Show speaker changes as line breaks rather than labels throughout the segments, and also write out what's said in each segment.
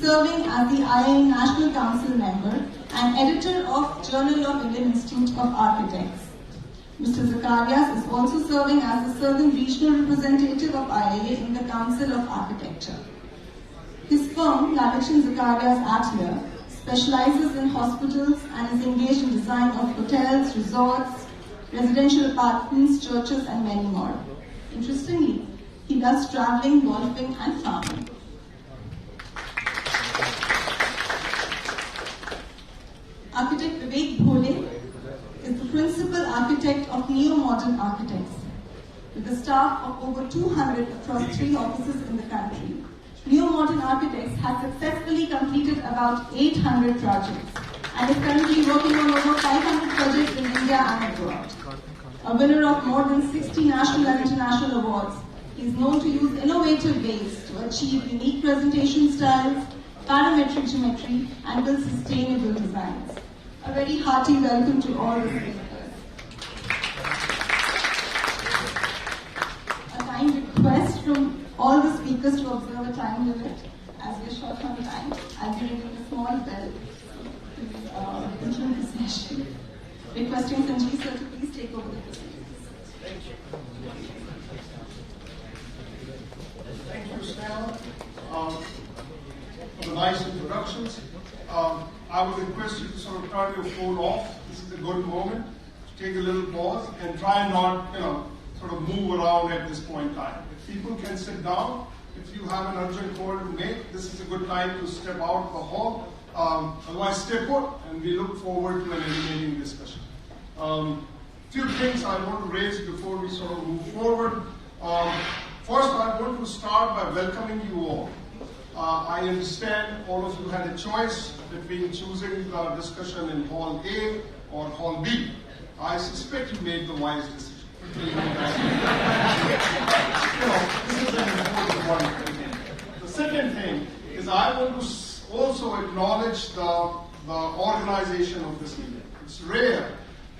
serving as the IIA National Council member and editor of Journal of Indian Institute of Architects. Mr. Zacharias is also serving as the Southern Regional Representative of IIA in the Council of Architecture. His firm, Lalichan Zacharias Atelier, specializes in hospitals and is engaged in design of hotels, resorts, residential apartments, churches, and many more. Interestingly, he does traveling, golfing, and farming. Architect Vivek Bhole is the principal architect of Neo-Modern Architects. With a staff of over 200 across 3 offices in the country, Neo-Modern Architects has successfully completed about 800 projects and is currently working on over 500 projects in India and abroad. A winner of more than 60 national and international awards, he is known to use innovative ways to achieve unique presentation styles, parametric geometry, and build sustainable designs. A very hearty welcome to all the speakers. A kind request from all the speakers to observe a time limit as we are short on time. I'll be ringing a small bell to conclude the session. Requesting Sanjeev sir to please take over the proceedings.
Thank you. Thank you, Stella, for the nice introductions. I would request you to sort of turn your phone off. This is a good moment to take a little pause and try not, sort of move around at this point in time. If people can sit down, if you have an urgent call to make, this is a good time to step out of the hall. Otherwise, stay put, and we look forward to an animating discussion. Few things I want to raise before we sort of move forward. First, I want to start by welcoming you all. I understand all of you had a choice between choosing the discussion in Hall A or Hall B. I suspect you made the wise decision. This is an important one. The second thing is I want to also acknowledge the organization of this meeting. It's rare,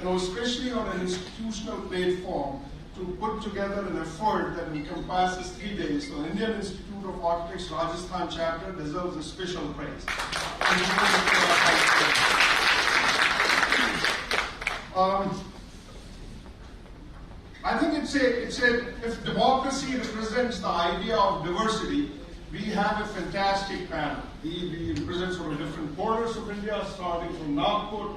especially on an institutional platform, to put together an effort that encompasses 3 days. So Indian Institute of Architects Rajasthan chapter deserves a special praise. I think if democracy represents the idea of diversity, we have a fantastic panel. We represent sort of different corners of India, starting from Nagpur,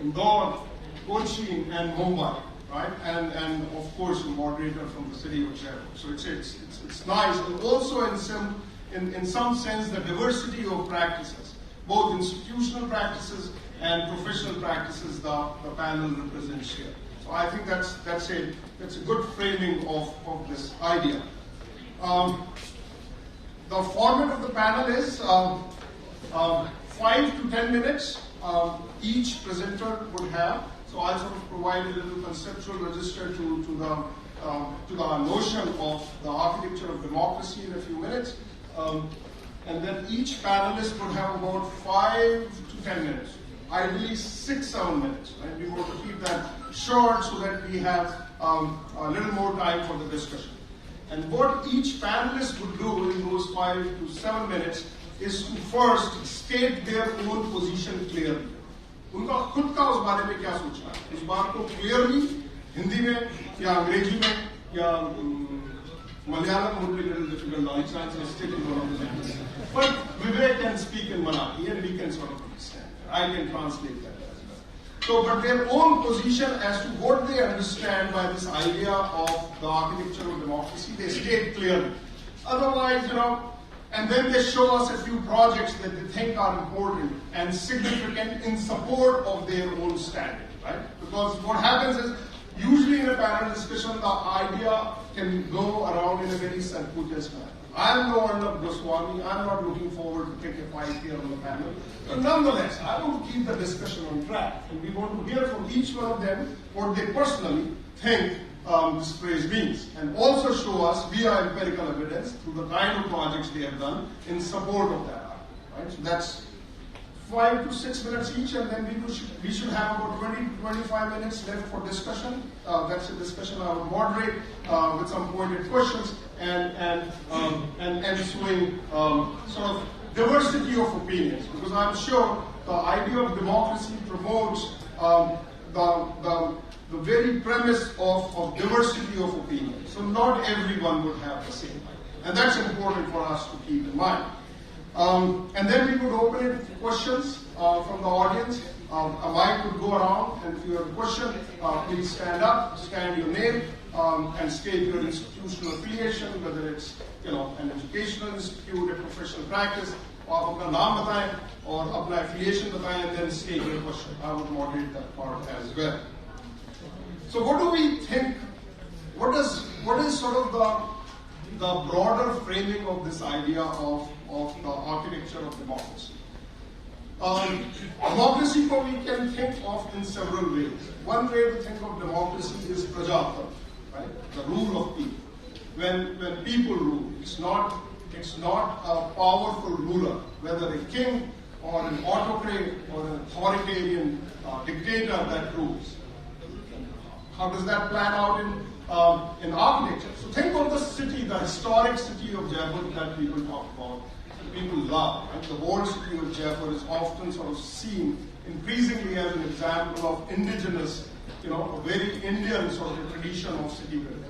Indore, Kochi, and Mumbai. Right, and of course, a moderator from the city of Jaipur. So it's nice, and also in some sense the diversity of practices, both institutional practices and professional practices, the panel represents here. So I think that's a good framing of this idea. The format of the panel is 5 to 10 minutes each presenter would have. So I'll sort of provide a little conceptual register to the notion of the architecture of democracy in a few minutes. And then each panelist would have about 5 to 10 minutes, ideally 6-7 minutes. Right? We want to keep that short so that we have a little more time for the discussion. And what each panelist would do in those 5 to 7 minutes is to first state their own position clearly. उनका खुद का उस बारे में क्या सोचना है, उस बात को क्लियरली हिंदी में या अंग्रेजी में या Malayalam would be a little difficult now. It's still in one of the languages. But Vivek can speak in Marathi and we can sort of understand. I can translate that as well. So, but their own position as to what they understand by this idea of the architecture of democracy, they state clearly. Otherwise, and then they show us a few projects that they think are important and significant in support of their own standing, right? Because what happens is, usually in a panel discussion, the idea can go around in a very circuitous manner. I'm no Arnab Goswami, I'm not looking forward to take a fight here on the panel. But nonetheless, I want to keep the discussion on track, and we want to hear from each one of them what they personally think this phrase means, and also show us via empirical evidence through the kind of projects they have done in support of that argument. Right? So that's 5 to 6 minutes each, and then we should have about 20 to 25 minutes left for discussion. That's a discussion I will moderate with some pointed questions and ensuing sort of diversity of opinions, because I'm sure the idea of democracy promotes the very premise of diversity of opinion. So not everyone would have the same. And that's important for us to keep in mind. And then we would open it to questions from the audience. A mic would go around, and if you have a question, please stand up, stand your name, and state your institutional affiliation, whether it's an educational institute, a professional practice, or आप अपना नाम बताएं और अपना affiliation बताएं, and then state your question. I would moderate that part as well. So what do we think? What is sort of the broader framing of this idea of the architecture of democracy? Democracy we can think of in several ways. One way to think of democracy is Prajatantram, right? The rule of people. When people rule, it's not a powerful ruler, whether a king or an autocrat or an authoritarian dictator that rules. How does that plan out in architecture? So think of the city, the historic city of Jaipur that people talk about, that people love. Right? The old city of Jaipur is often sort of seen increasingly as an example of indigenous, a very Indian sort of tradition of city building.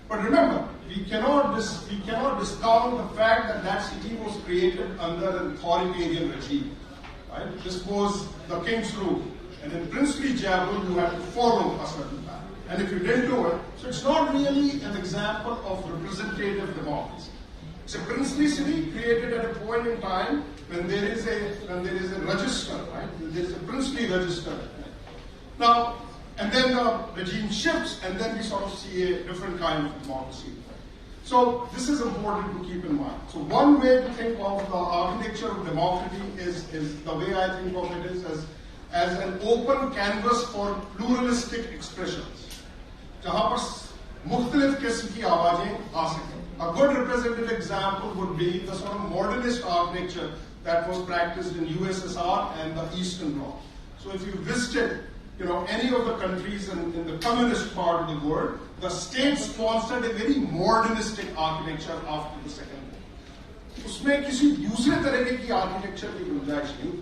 But remember, we cannot discount the fact that that city was created under an authoritarian regime. Right? This was the king's rule. And in princely Jaipur, you had to follow a certain path. And if you didn't do it, so it's not really an example of representative democracy. It's a princely city created at a point in time when there is a register, right? There is a princely register. Now, and then the regime shifts, and then we sort of see a different kind of democracy. So this is important to keep in mind. So one way to think of the architecture of democracy is the way I think of it is as an open canvas for pluralistic expressions. जहाँ पर मुख्तलिफ किस्म की आवाजें आ सकें. A good representative example would be the sort of modernist architecture that was practiced in USSR and the Eastern Bloc. So if you visited, any of the countries in the communist part of the world, the state sponsored a very modernistic architecture after the Second War. उसमें किसी दूसरे तरीके की architecture की गुंजाइश नहीं.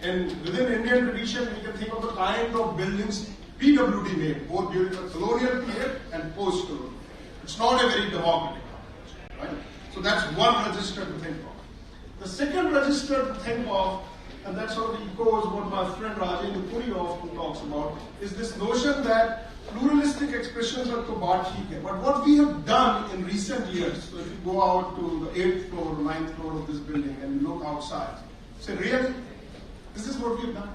And within Indian tradition, we can think of the kind of buildings PWD made, both during the colonial period and post-colonial. It's not a very democratic architecture, right? So that's one register to think of. The second register to think of, and that sort of echoes what my friend Rajendra Puri often talks about, is this notion that pluralistic expressions are to baat theek hai. But what we have done in recent years, so if you go out to the 8th floor or 9th floor of this building and you look outside, say, really? This is what we've done?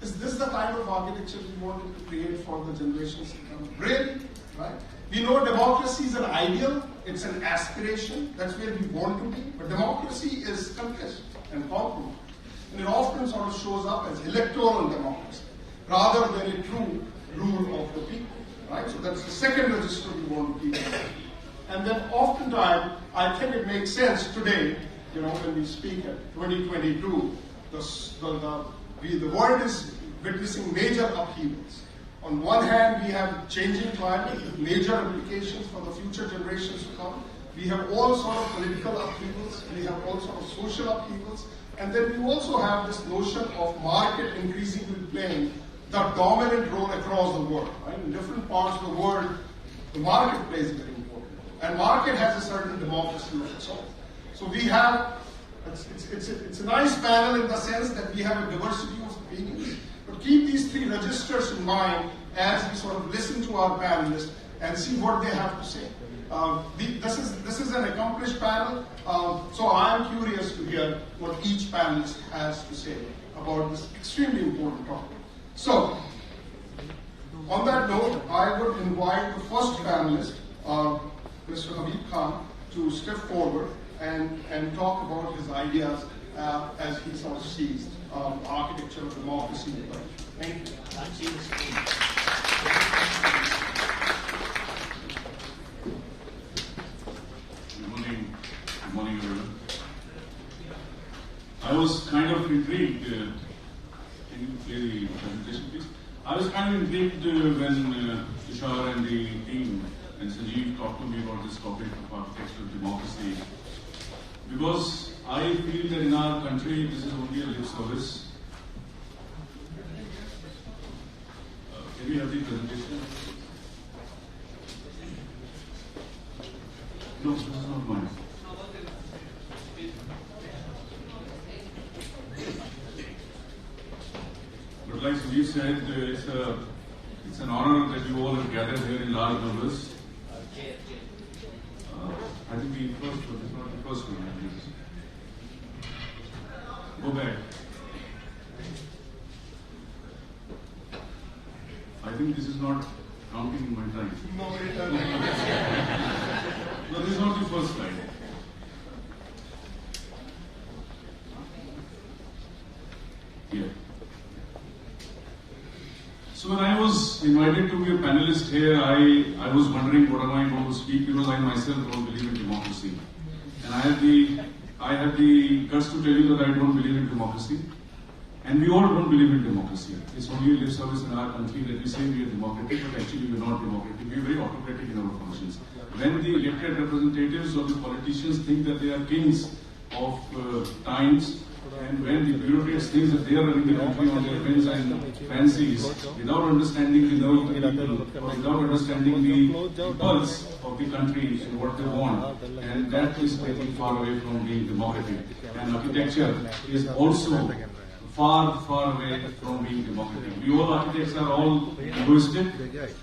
Is this the kind of architecture we wanted to create for the generations to come? Really? Right? We know democracy is an ideal, it's an aspiration, that's where we want to be, but democracy is contest and compromise. And it often sort of shows up as electoral democracy, rather than a true rule of the people. Right? So that's the second register we want to keep in mind. And then oftentimes, I think it makes sense today, when we speak at 2022, the world is witnessing major upheavals. On one hand, we have changing climate with major implications for the future generations to come. We have all sort of political upheavals. We have all sort of social upheavals. And then we also have this notion of market increasingly playing the dominant role across the world. Right? In different parts of the world, the market plays a very important role. And market has a certain democracy of its own. So we have It's a nice panel in the sense that we have a diversity of opinions. But keep these three registers in mind as we sort of listen to our panelists and see what they have to say. This is an accomplished panel, so I'm curious to hear what each panelist has to say about this extremely important topic. So, on that note, I would invite the first panelist, Mr. Habeeb Khan, to step forward and talk about his ideas as he sort of sees architecture of democracy. Thank you.
Thank you. Good morning, everyone. I was kind of intrigued. Can you play the presentation, please? I was kind of intrigued when Tushar and the team and Sanjeev talked to me about this topic of architecture of democracy. Because I feel that in our country this is only a lip service. Can we have the presentation? No, this is not mine. But like Sanjeev said, it's an honor that you all have gathered here in large numbers. I think the first one is not the first one. Go back. I think this is not counting in my time. No, this is not the first slide. Yeah. So when I was invited to be a panelist here, I was wondering what am I going to speak, because I myself don't believe in democracy. And I have the guts to tell you that I don't believe in democracy. And we all don't believe in democracy. It's only a lip service in our country that we say we are democratic, but actually we are not democratic. We are very autocratic in our functions. When the elected representatives of the politicians think that they are kings of times, and when the bureaucrats think that they are running the country on their whims and fancies, without understanding the nerve of the people, or without understanding the pulse of the country and what they want, and that is, I think, far away from being democratic. And architecture is also far, far away from being democratic. We all architects are all egoistic,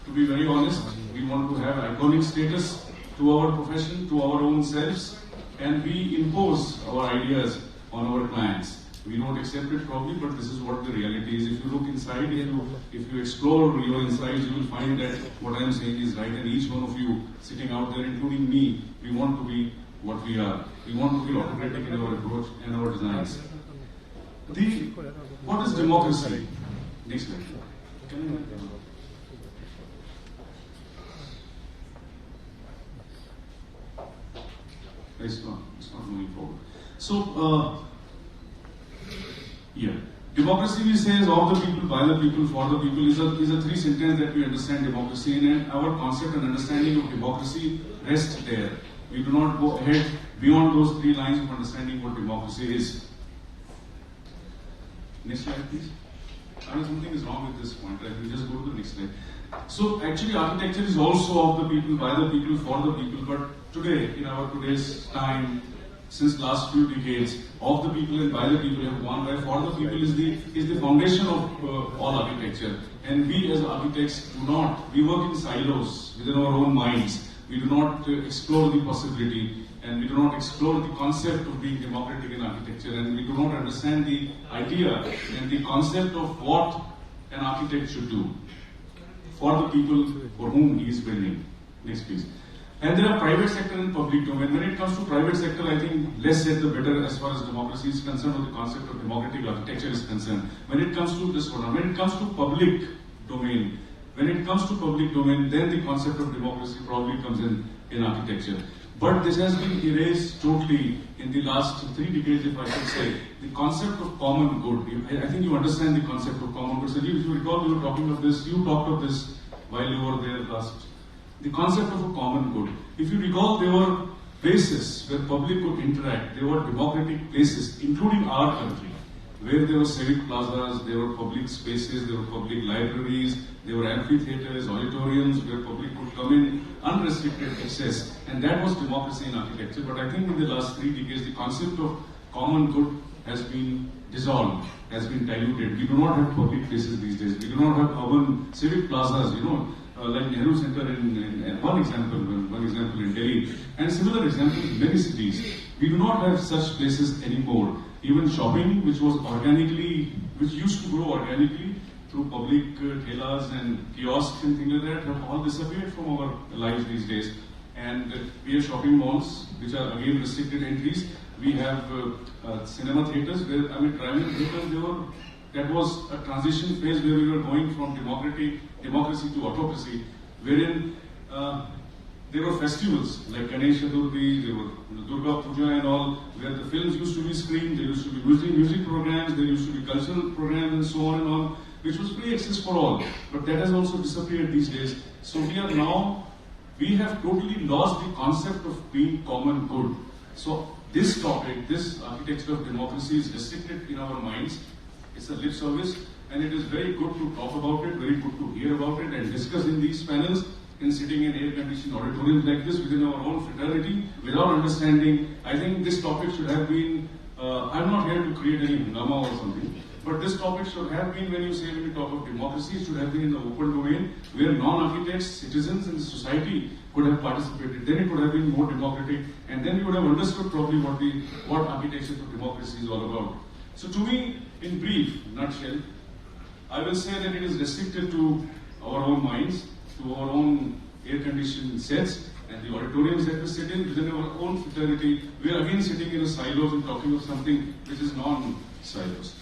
to be very honest. We want to have iconic status to our profession, to our own selves, and we impose our ideas on our clients. We don't accept it probably, but this is what the reality is. If you look inside, if you explore your insides, you will find that what I am saying is right, and each one of you sitting out there, including me, we want to be what we are. We want to be autocratic in our approach and our designs. What is democracy? Next slide. It's not moving forward. So, democracy, we say, is of the people, by the people, for the people, is a three sentence that we understand democracy in, and our concept and understanding of democracy rests there. We do not go ahead beyond those three lines of understanding what democracy is. Next slide, please. Something is wrong with this point, right? We just go to the next slide. So actually architecture is also of the people, by the people, for the people, but today, in our today's time, since last few decades, of the people and by the people have gone by. For the people is the foundation of all architecture. And we as architects do not, we work in silos within our own minds. We do not explore the possibility, and we do not explore the concept of being democratic in architecture, and we do not understand the idea and the concept of what an architect should do for the people for whom he is building. Next please. And there are private sector and public domain. When it comes to private sector, I think less said the better as far as democracy is concerned, or the concept of democratic architecture is concerned. When it comes to this one, when it comes to public domain, then the concept of democracy probably comes in architecture. But this has been erased totally in the last 3 decades, if I should say. The concept of common good. I think you understand the concept of common good. Sanjeev, if you recall, we were talking of this, you talked of this while you were there last. The concept of a common good. If you recall, there were places where public could interact. There were democratic places, including our country, where there were civic plazas, there were public spaces, there were public libraries, there were amphitheaters, auditoriums where public could come in, unrestricted access, and that was democracy in architecture. But I think in the last 3 decades, the concept of common good has been dissolved, has been diluted. We do not have public places these days. We do not have urban civic plazas, like Nehru Center in one example in Delhi, and similar examples in many cities. We do not have such places anymore. Even shopping, which used to grow organically through public thelas and kiosks and things like that, have all disappeared from our lives these days. And we have shopping malls, which are again restricted entries. We have cinema theaters, where, driving theaters, that was a transition phase where we were going from democracy to autocracy, wherein there were festivals like Ganesh Chaturthi, there were Durga Puja and all, where the films used to be screened, there used to be music programs, there used to be cultural programs and so on and on, which was free access for all. But that has also disappeared these days. So we have totally lost the concept of being common good. So this topic, this architecture of democracy is restricted in our minds. It's a lip service, and it is very good to talk about it, very good to hear about it and discuss in these panels, in sitting in air-conditioned auditoriums like this within our own fraternity, without understanding. I think this topic should have been, I'm not here to create any hungama or something, but this topic should have been, when you talk of democracy, it should have been in the open domain, where non-architects, citizens in the society could have participated. Then it would have been more democratic, and then we would have understood probably what architecture for democracy is all about. So to me, in brief, nutshell, I will say that it is restricted to our own minds, to our own air-conditioned sets, and the auditoriums that we sit in within our own fraternity. We are again sitting in a silos and talking of something which is non-silos.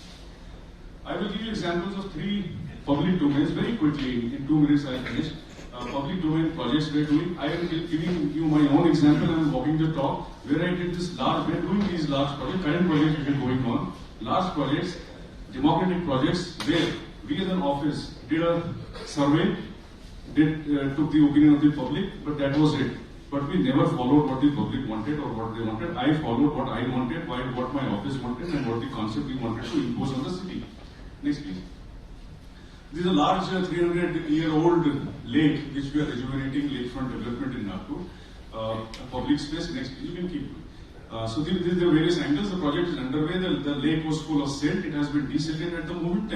I will give you examples of 3 public domains very quickly. In 2 minutes I finish. Public domain projects we are doing. I am giving you my own example. I am walking the talk where I did this large, we are doing these large projects, current projects which are going on, large projects, democratic projects, where we as an office did a survey, took the opinion of the public, but that was it. But we never followed what the public wanted or what they wanted. I followed what I wanted, what my office wanted, and what the concept we wanted to impose on the city. Next, please. This is a large 300-year-old lake which we are rejuvenating, lakefront development in Nagpur. A public space. Next, you can keep. So these are the various angles. The project is underway. The lake was full of silt. It has been desilted at the moment,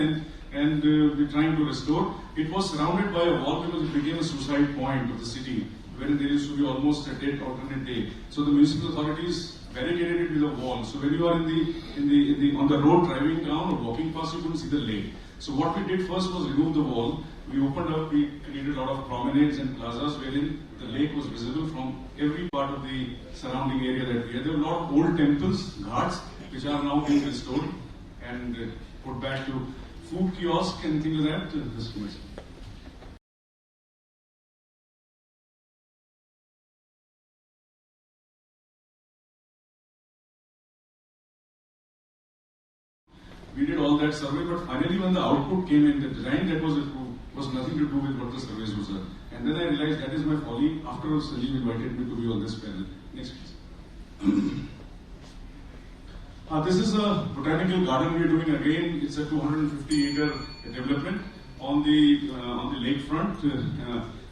and we're trying to restore. It was surrounded by a wall because it became a suicide point of the city, where there used to be almost a dead alternate day. So the municipal authorities barricaded it with a wall. So when you are on the road driving down or walking past, you couldn't see the lake. So what we did first was remove the wall. We opened up, we created a lot of promenades and plazas wherein the lake was visible from every part of the surrounding area that we had. There were a lot of old temples, ghats, which are now being restored and put back to food kiosk and things like that. We did all that survey, but finally when the output came in, the design that was approved was nothing to do with what the surveys was done. And then I realized that is my folly. Afterwards, Sanjeev invited me to be on this panel. Next, please. This is a botanical garden we are doing again. It's a 250-acre development on the lakefront.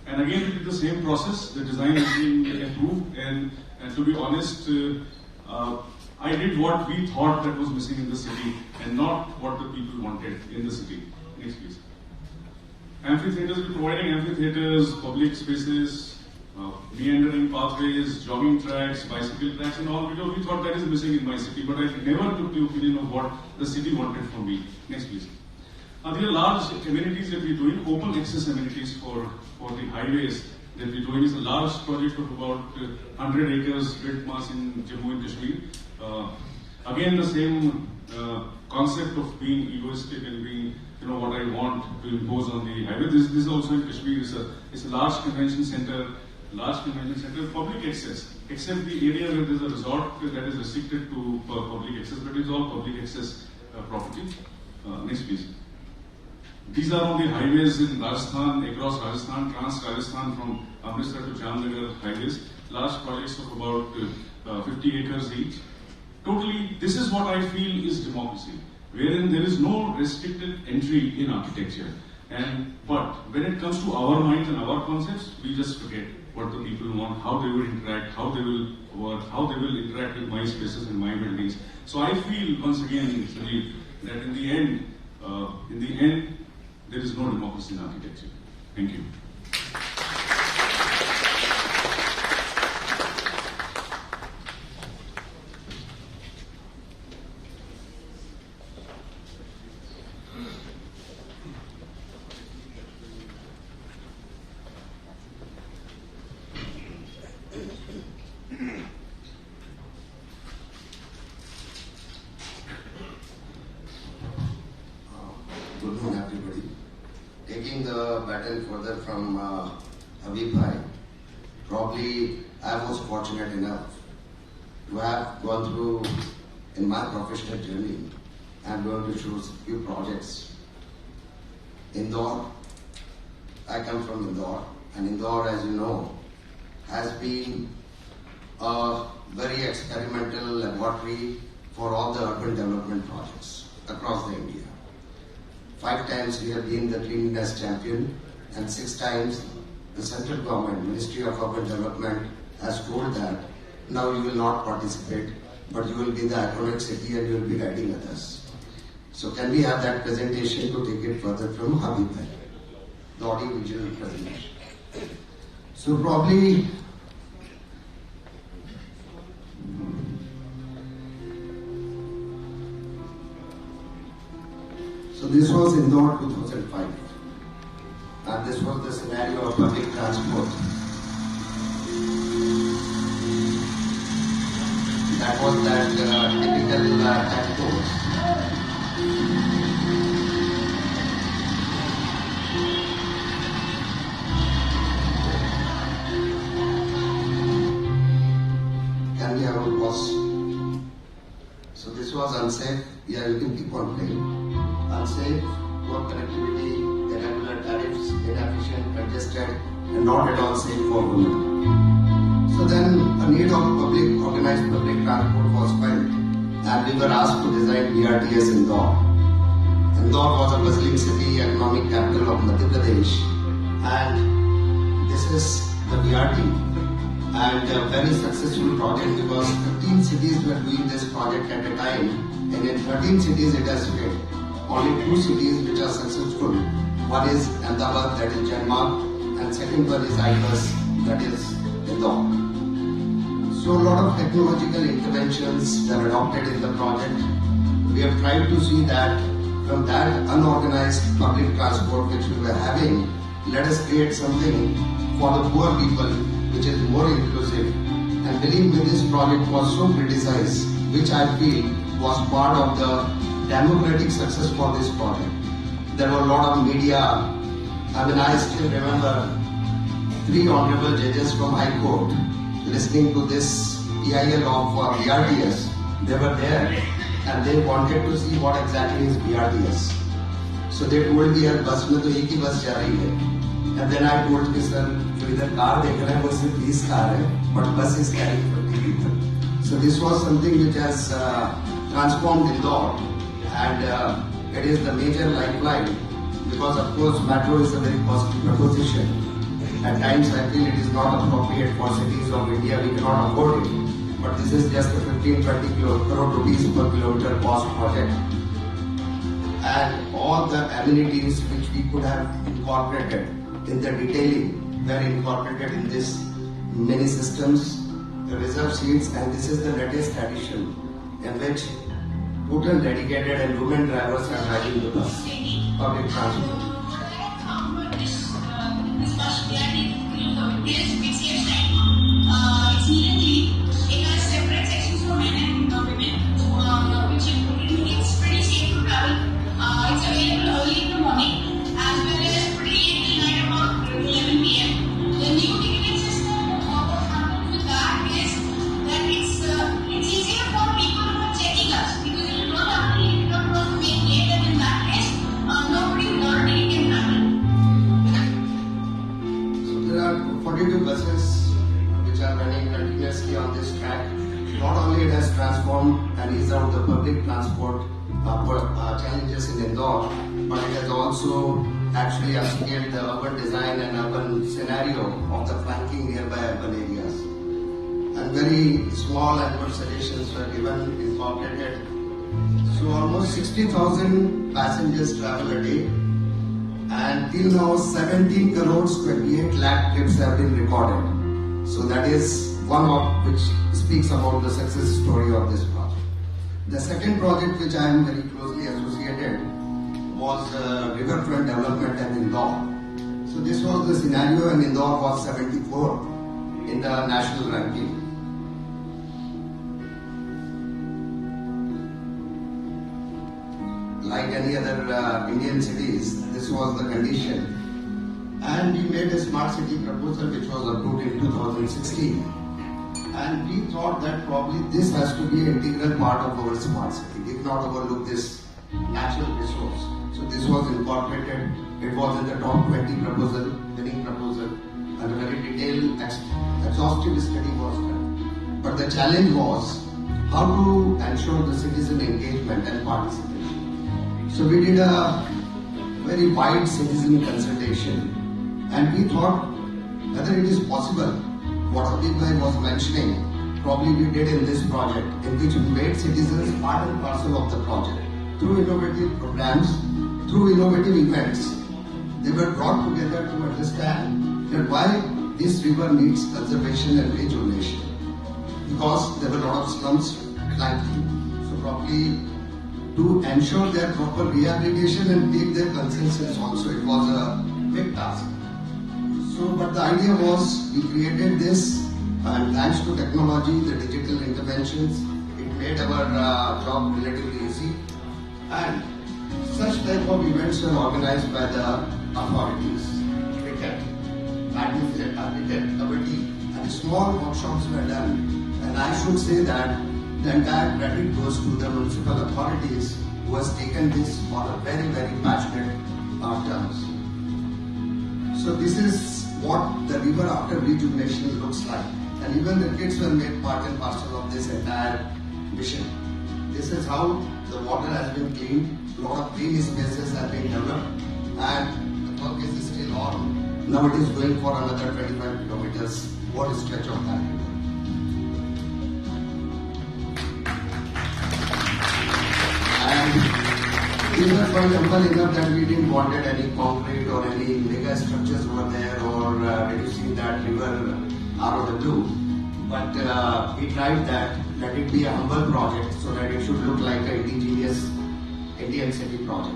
And again, we did the same process. The design has been approved, and to be honest, I did what we thought that was missing in the city and not what the people wanted in the city. Next, please. Amphitheaters, we're providing amphitheaters, public spaces, meandering pathways, jogging tracks, bicycle tracks and all, because we thought that is missing in my city, but I never took the opinion of what the city wanted from me. Next, please. There are large amenities that we're doing, open access amenities for the highways that we're doing. Is a large project of about 100 acres built mass in Jammu and Kashmir. Again, the same concept of being egoistic and being, what I want to impose on the highway. This is also in Kashmir. It's a large convention center, public access, except the area where there's a resort that is restricted to public access, but it's all public access property. Next, please. These are on the highways in Rajasthan, across Rajasthan, Trans-Rajasthan from Amritsar to Jamnagar highways. Large projects of about 50 acres each. Totally, this is what I feel is democracy, wherein there is no restricted entry in architecture. But when it comes to our minds and our concepts, we just forget what the people want, how they will interact, how they will work, how they will interact with my spaces and my buildings. So I feel, once again, Sanjeev, that in the end, there is no democracy in architecture. Thank you.
Good morning, everybody. Taking the baton further from Habeeb bhai, probably I was fortunate enough to have gone through in my professional journey. I'm going to choose a few projects. Indore, I come from Indore, and Indore, as you know, has been a very experimental laboratory for all the urban development projects across the India. 5 times we have been the cleanliness champion, and 6 times the central government, Ministry of Urban Development, has told that now you will not participate, but you will be the iconic city and you will be riding with us. So can we have that presentation to take it further from Habeeb, the audio-visual presentation? So probably so this was Indore 2005, and this was the scenario of public transport. That was that typical time course. Can we have a pause? So this was unsafe. Yeah, you can keep on playing. Unsafe, poor connectivity, irregular tariffs, inefficient, congested, and not at all safe for women. So then a need of organized public transport was felt, and we were asked to design BRTS Indore. Indore was a bustling city, economic capital of Madhya Pradesh, and this is the BRT. And a very successful project because 15 cities were doing this project at a time, and in 13 cities it has failed. Only 2 cities which are successful. One is Ahmedabad, that is Jaipur, and second one is Cyprus, that is Indore. So a lot of technological interventions were adopted in the project. We have tried to see that from that unorganized public transport which we were having, let us create something for the poor people which is more inclusive. And believe me, this project was so criticized, which I feel was part of the democratic success for this project. There were a lot of media. I still remember 3 honorable judges from High Court listening to this EIL of BRTS. They were there and they wanted to see what exactly is BRTS. So they told me, यार बस में तो एक ही बस जा रही है. And then I told me, sir, जो इधर कार देख रहे हैं वो सिर्फ 20 कार है, but bus is carrying 40 people. So this was something which has transformed Indore, and it is the major lifeline because of course metro is a very costly proposition. At times I feel it is not appropriate for cities of India, we cannot afford it. But this is just a 15-20 crore rupees per kilometer cost project. And all the amenities which we could have incorporated in the detailing were incorporated in this many systems, the reserve seats, and this is the latest addition in which total dedicated and women drivers are driving the bus, public transport.
It has separate sections for men and women, which it's pretty safe to travel. It's available early in the morning as well as pretty late at night about 11 p.m. The new ticketing system, what happens with that is that it's easier for people who are checking us because if you don't have to make late, and in that case, nobody without a ticket can travel.
So there are 42 buses which are running continuously on this track. Not only it has transformed and eased out the public transport challenges in Indore, but it has also actually upscaled the urban design and urban scenario of the flanking nearby urban areas. And very small and good suggestions were given, incorporated. So almost 60,000 passengers travel a day, and till now 17 crores 28 lakh trips have been recorded. So that is one of which speaks about the success story of this project. The second project which I am very closely associated was riverfront development in Indore. So this was the scenario, and Indore was 74 in the national ranking. Like any other Indian cities, this was the condition. And we made a smart city proposal which was approved in 2016. And we thought that probably this has to be an integral part of our smart city. We cannot overlook this natural resource. So this was incorporated. It was in the top 20 proposal, winning proposal, and a very detailed, exhaustive study was done. But the challenge was how to ensure the citizen engagement and participation. So we did a very wide citizen consultation, and we thought whether it is possible, what Habeeb was mentioning, probably we did in this project, in which we made citizens part and parcel of the project. Through innovative programs, through innovative events, they were brought together to understand that why this river needs conservation and rejuvenation. Because there were a lot of slums flanking. So probably to ensure their proper rehabilitation and take their consensus also, it was a big task. So, but the idea was, we created this, and thanks to technology, the digital interventions, it made our job relatively easy. And such type of events were organized by the authorities, cricket, badminton, kabaddi, and small workshops were done. And I should say that the entire credit goes to the municipal authorities who has taken this on a very, very passionate terms. So this is what the river after rejuvenation looks like. And even the kids were made part and parcel of this entire mission. This is how the water has been cleaned, a lot of green spaces have been developed, and the work is still on. Now it is going for another 25 kilometers, what stretch of that river. And we were for example enough that we didn't wanted any concrete or any mega structures over there or reducing that river out of the blue. But we tried that, let it be a humble project so that it should look like an indigenous Indian city project.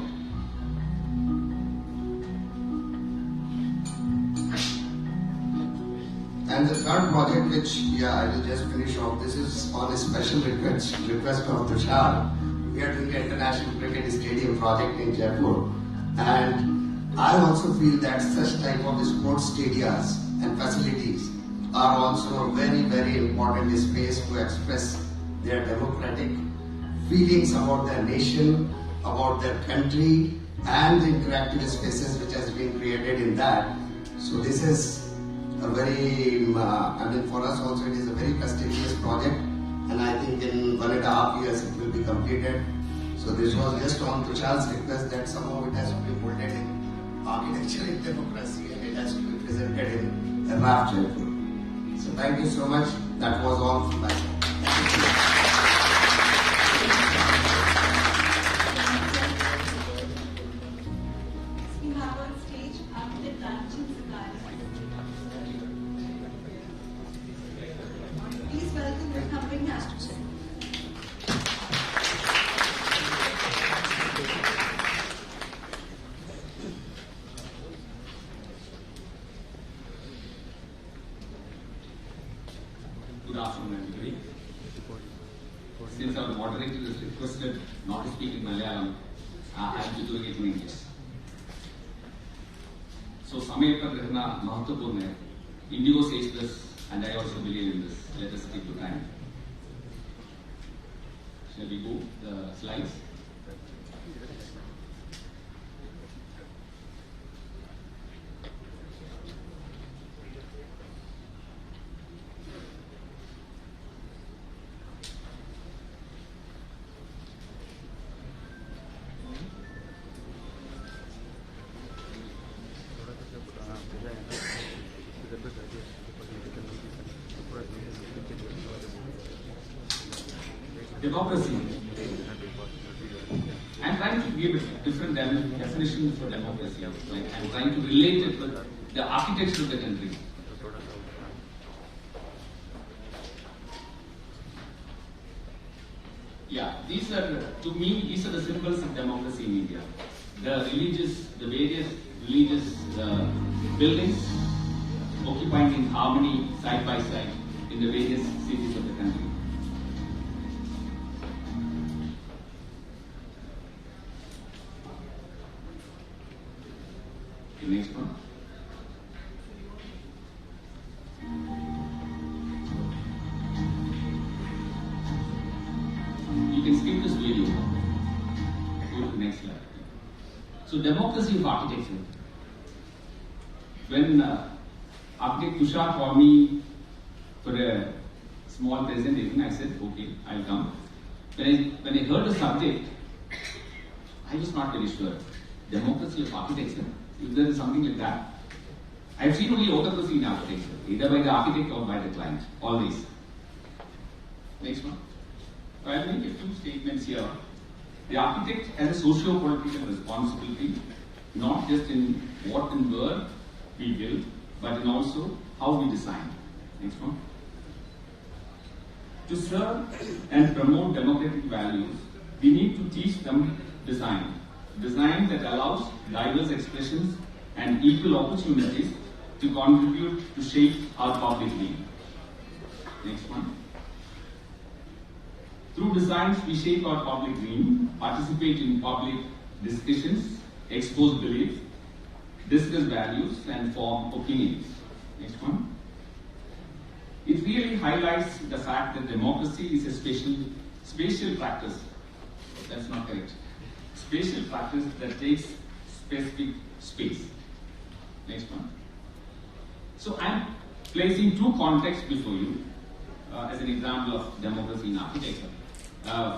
And the third project, which I will just finish off, this is on a special request of Tushar. We are doing an international cricket stadium project in Jaipur. And I also feel that such type of sports stadiums and facilities are also a very, very important space to express their democratic feelings about their nation, about their country, and the interactive spaces which has been created in that. So this is a very, for us also it is a very prestigious project, and I think in 1.5 years it will be completed. So this was just on Tushar's request that somehow it has to be molded in architecture in democracy and it has to be presented in a draft Jaipur. So thank you so much. That was all from my side.
We have on stage architect Lalichan, Zacharias. Please welcome the company architect.
Good afternoon, everybody. Since our moderator is requested not to speak in Malayalam, I'll be doing it in English. So, समय पर रहना महत्वपूर्ण है. Indigo says this, and I also believe in this. Let us stick to time. Shall we go the slides? Democracy. I'm trying to give a different definition for democracy. Like I'm trying to relate it with the architecture of the country. Yeah, these are, to me, these are the symbols of democracy in India. The various religious buildings occupying in harmony side by side in the various cities of the country. The next one. You can skip this video. Go to the next slide. So, democracy of architecture. When architect Tushar called me for a small presentation. I said, okay, I'll come. When I heard the subject, I was not very sure. Democracy of architecture, if there is something like that. I've seen only autocracy in architecture, either by the architect or by the client, always. Next one. I'll make a few statements here. The architect has a socio-political responsibility, not just in what and where we build, but in also how we design. Next one. To serve and promote democratic values, we need to teach them design. Design that allows diverse expressions and equal opportunities to contribute to shape our public being. Next one. Through designs, we shape our public dream, participate in public discussions, expose beliefs, discuss values, and form opinions. Next one. It really highlights the fact that democracy is a spatial practice. That's not correct. Spatial practice that takes specific space. Next one. So I'm placing two contexts before you as an example of democracy in architecture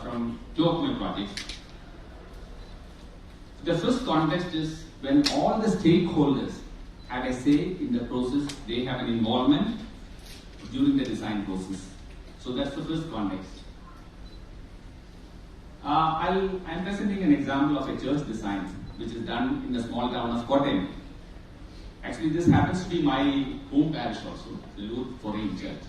from two of my projects. The first context is when all the stakeholders have a say in the process, they have an involvement during the design process. So that's the first context. I'm presenting an example of a church design which is done in the small town of Kottayam. Actually, this happens to be my home parish also, the Lord Foreign Church.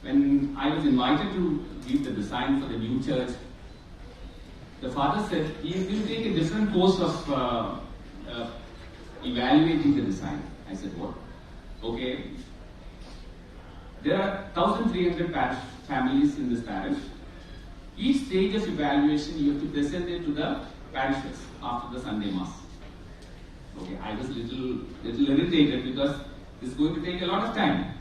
When I was invited to give the design for the new church, the father said he will take a different course of evaluating the design. I said, what? Okay. There are 1,300 parish families in this parish. Each stage of evaluation, you have to present it to the parishes after the Sunday Mass. Okay, I was little irritated because it's going to take a lot of time.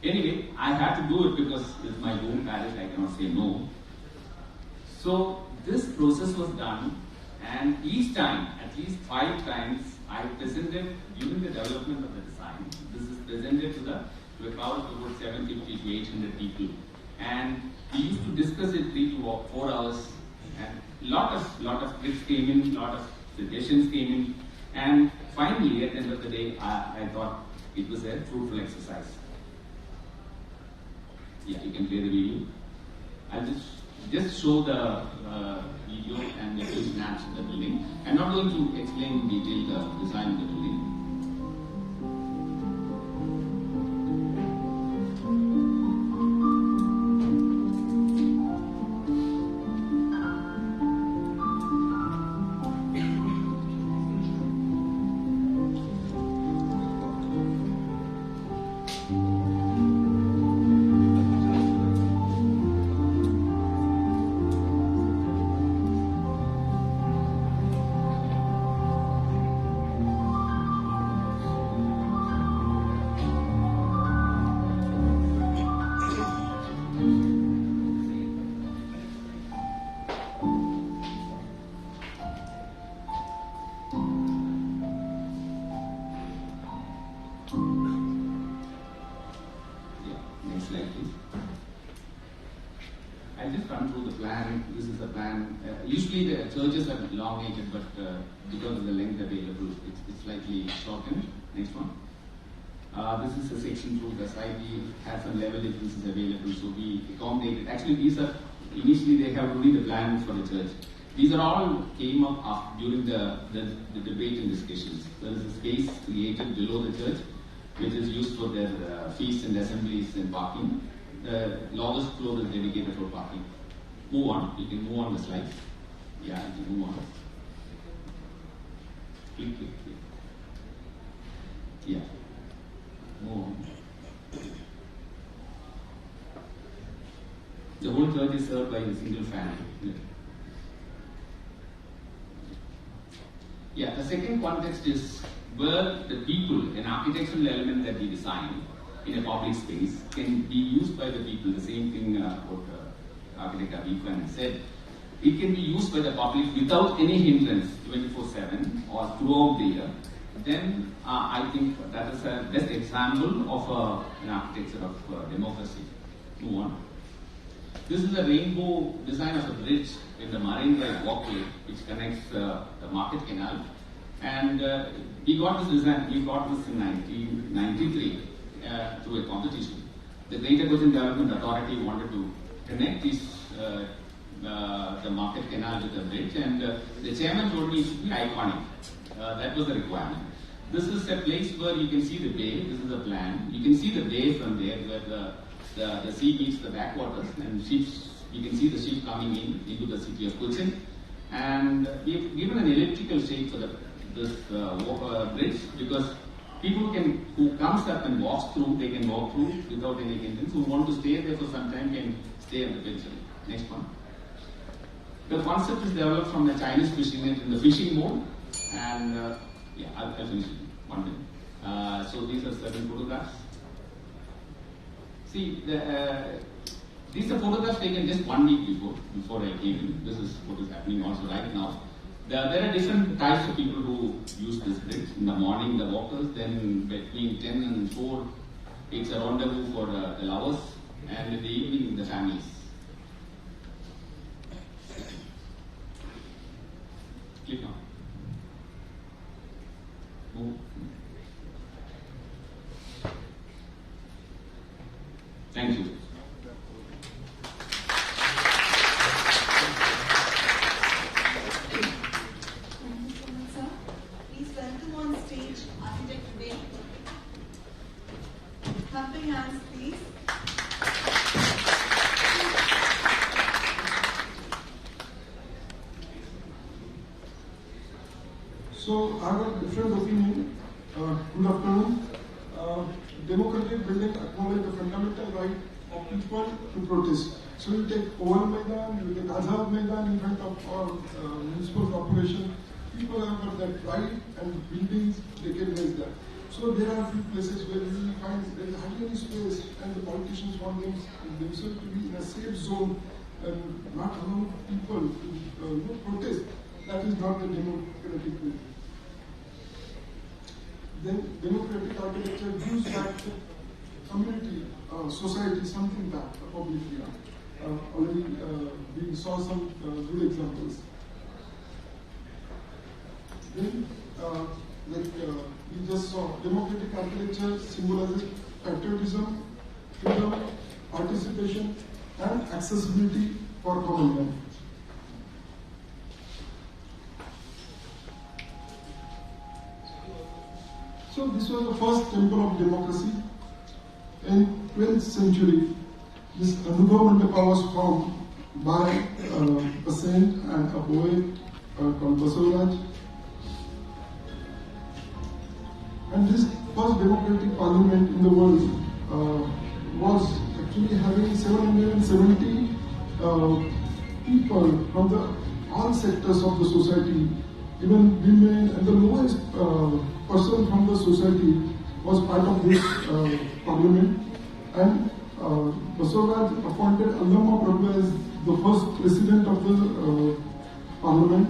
Anyway, I had to do it because it's my home parish, I cannot say no. So this process was done, and each time, at least 5 times, I presented during the development of the design. This is presented to a crowd of about 750 to 800 people, and we used to discuss it 3 to 4 hours, and lot of critics came in, lot of suggestions came in, and finally, at the end of the day, I thought it was a fruitful exercise. Yeah, you can play the video. I'll just show the video and the few snaps of the building. I'm not going to explain in detail the design of the building. I'll just run through the plan. This is the plan. Usually the churches are elongated, but because of the length available, it's slightly shortened. Next one. This is a section through the side. We had some level differences available, so we accommodated. Actually, these are, initially they have only the plans for the church. These are all came up during the debate and discussions. There is a space created below the church, which is used for their feasts and assemblies and parking. The lowest floor is dedicated for parking. Move on. You can move on the slide. Yeah, you can move on. Click. Yeah. Move on. The whole church is served by a single fan. Yeah, the second context is where the people, an architectural element that we design in a public space, can be used by the people. The same thing what architect Habeeb said. It can be used by the public without any hindrance 24/7 or throughout the year. Then I think that is a best example of an architecture of democracy. Move on. This is a rainbow design of a bridge in the Marine Drive walkway which connects the Market Canal. And we got this design, we got this in 1993 through a competition. The Greater Coaching Development Authority wanted to connect the Market Canal with the bridge, and the chairman told me it should be iconic. That was the requirement. This is a place where you can see the bay. This is the plan. You can see the bay from there where the sea meets the backwaters, and ships, you can see the ship coming into the city of Cochin. And we've given an elliptical shape for this bridge because people who comes up and walks through, they can walk through without any hindrance. Who want to stay there for some time can stay on the bridge. Next one. The concept is developed from the Chinese fishing net in the fishing mode, and yeah, I'll finish it one minute. So these are certain photographs. See, these are photographs taken just 1 week before I came in. This is what is happening also right now. There are different types of people who use this bridge. In the morning, the walkers, then between 10 and 4, it's a rendezvous for the lovers, and in the evening, the families. Click on. Move. Thank you.
Clapping hands, please.
So I have a different opinion. Good afternoon. Democratic building acknowledge the fundamental right of people to protest. So you take Oval Maidan, you take Azad Maidan in front of our municipal corporation. People have got that right, and buildings, they can raise that. So there are a few places where we find there is hardly any space, and the politicians want themselves to be in a safe zone and not allow people to protest. That is not the democratic way. Then democratic architecture gives back the community, society, something back publicly. Already we saw some good examples. Then, we just saw democratic architecture symbolizes patriotism, freedom, participation, and accessibility for common man. So this was the first temple of democracy. In 12th century, this Anubhav Mandapa was formed by a saint and a poet called Basavaraj. And this first democratic parliament in the world was actually having 770 people from all sectors of the society, even women, and the lowest person from the society was part of this parliament. And Basavaraj appointed Allama Prabhu as the first president of the parliament.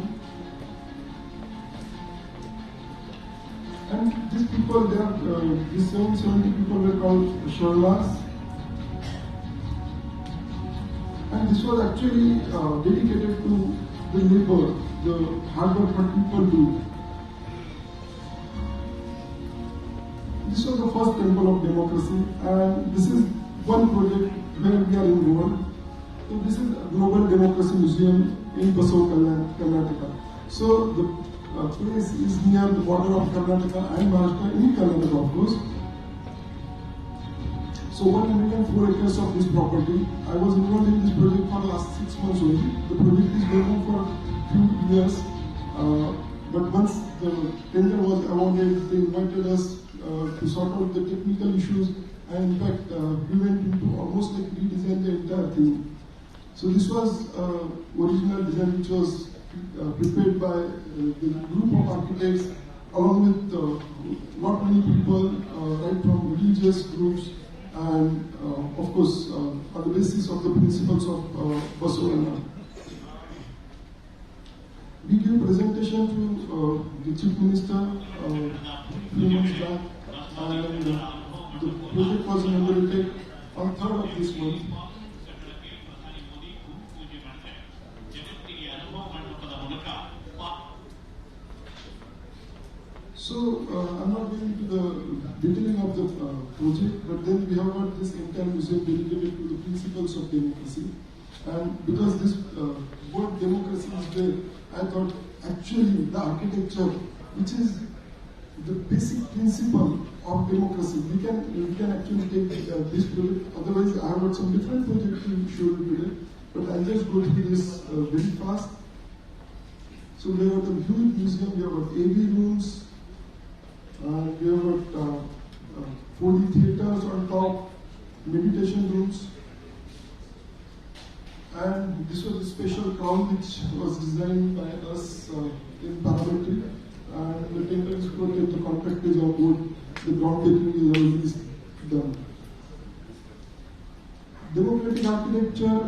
And these people, these 770 people were called Sharlas. And this was actually dedicated to the labor, the hard work what people do. This was the first temple of democracy, and this is one project where we are involved. So this is a Global Democracy Museum in Basau, Karnataka. So the place is near the border of Karnataka and Maharashtra, in Karnataka of course. So 104 acres of this property. I was involved in this project for the last 6 months only. The project is going on for a few years. But once the tender was awarded, they invited us to sort out the technical issues, and in fact we went into almost like redesign the entire thing. So this was original design which was prepared by the group of architects along with not many people right from religious groups, and of course on the basis of the principles of Basavaraj. We gave presentation to the Chief Minister a few months back, and the project was inaugurated on 3rd of this month.
So I'm not going into the detailing of the project, but then we have got this entire museum dedicated to the principles of democracy. And because this word democracy is there, I thought actually the architecture, which is the basic principle of democracy, we can actually take this project. Otherwise, I have got some different project to show you today, but I'll just go through this very fast. So we have got a huge museum, we have got AV rooms, and we have got 4D theaters on top, meditation rooms. And this was a special crown which was designed by us in Parliamentary. And the tender is quoted, the contract is on board, the groundbreaking is already done. Democratic architecture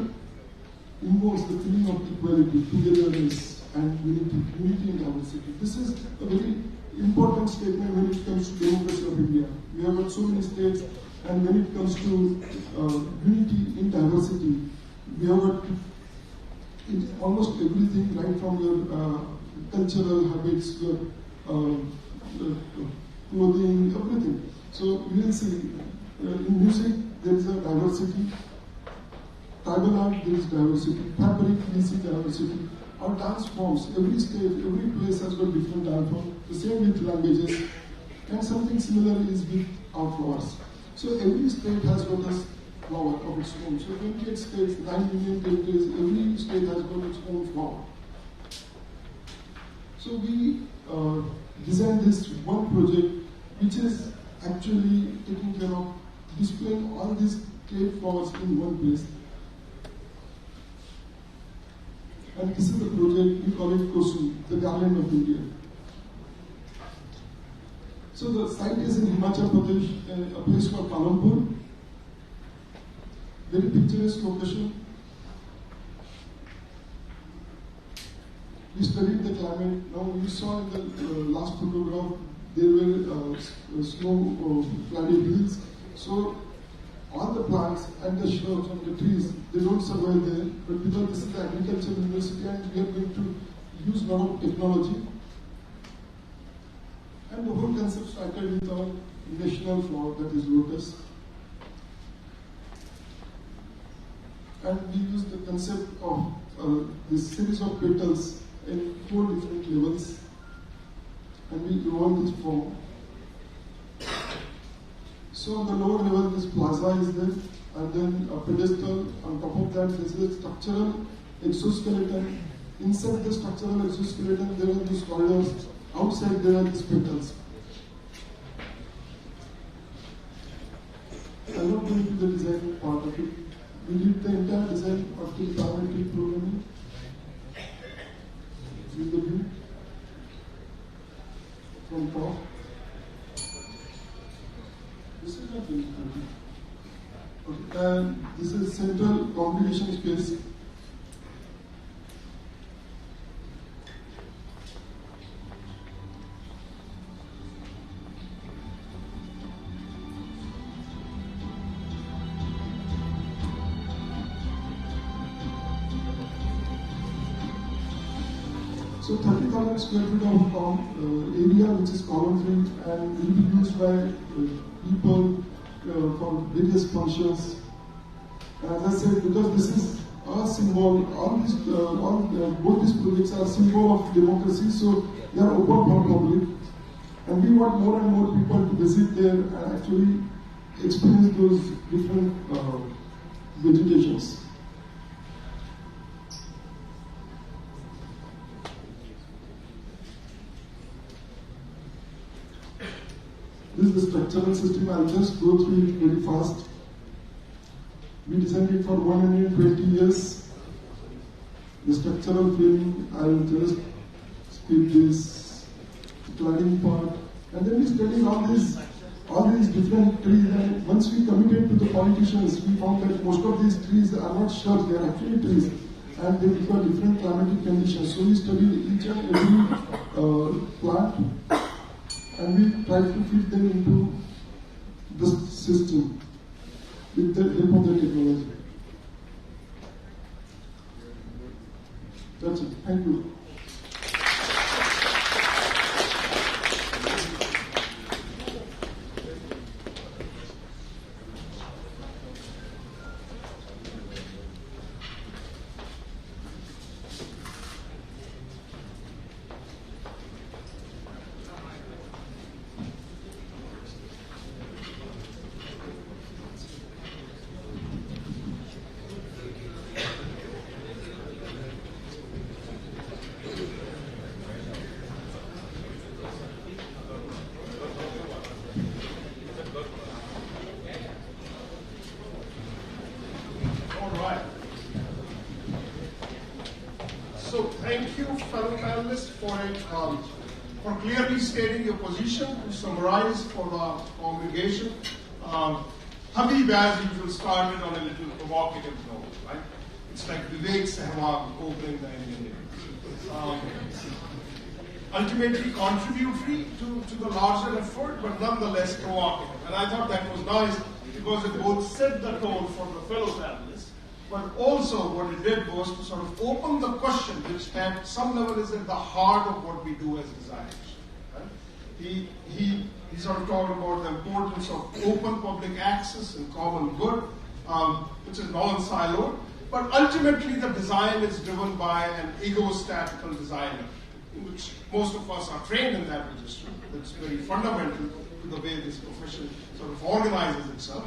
involves the feeling of equality, togetherness, and unity in diversity. This is a very important statement when it comes to democracy of India. We have got so many states, and when it comes to unity in diversity, we have got in almost everything, right from your cultural habits, your clothing, everything. So you will see in music there is a diversity, tribal art there is diversity, fabric we see diversity. Our dance forms, every state, every place has got different dance forms. The same with languages, and something similar is with our flowers. So every state has got a flower of its own. So 28 states, 9 million territories, every state has got its own flower. So we designed this one project which is actually taking care of displaying all these clay flowers in one place. And this is the project, we call it Kosu, the Garland of India. So the site is in Himachal Pradesh, a place called Palampur. Very picturesque location. We studied the climate. Now we saw in the last photograph there were snow flooded hills. So all the plants and the shrubs and the trees, they don't survive there. But because this is the agriculture university and we are going to use a lot of technology. And the whole concept started with our national flower, that is lotus. And we used the concept of this series of petals in 4 different levels, and we evolved this form. So on the lower level, this plaza is there, and then a pedestal. On top of that, there is a structural exoskeleton. Inside the structural exoskeleton, there are these corridors. Outside, there are these petals. I'm not going to the design part of it. We did the entire design of the parametric programming. With the view from top. This is not very important. Okay. And this is central congregation space. So 30,000 square feet of area which is common field and will be used by people for various functions. And as I said, because this is a symbol, both these projects are a symbol of democracy, so they are open for public. And we want more and more people to visit there and actually experience those different vegetations. This is the structural system. I'll just go through it very fast. We designed it for 120 years. The structural framing, I'll just skip this cladding part. And then we studied all these different trees. And once we committed to the politicians, we found that most of these trees are not shrubs, they are actually trees. And they require different climatic conditions. So we studied each and every plant. And we try to fit them into the system with the help of the technology. That's it. Thank you.
fellow panelists for clearly stating your position. To summarize for the congregation, Habeeb, as usual, started on a little provocative note, right? It's like Vivek's opening the Indian. Ultimately contributory to the larger effort, but nonetheless provocative. And I thought that was nice because it both set the tone for the fellow panelists, but also what it did was to sort of open the question, which at some level is at the heart of what we do as designers. Right? He sort of talked about the importance of open public access and common good, which is non-siloed, but ultimately the design is driven by an ego-statical designer, which most of us are trained in that register. That's very fundamental to the way this profession sort of organizes itself.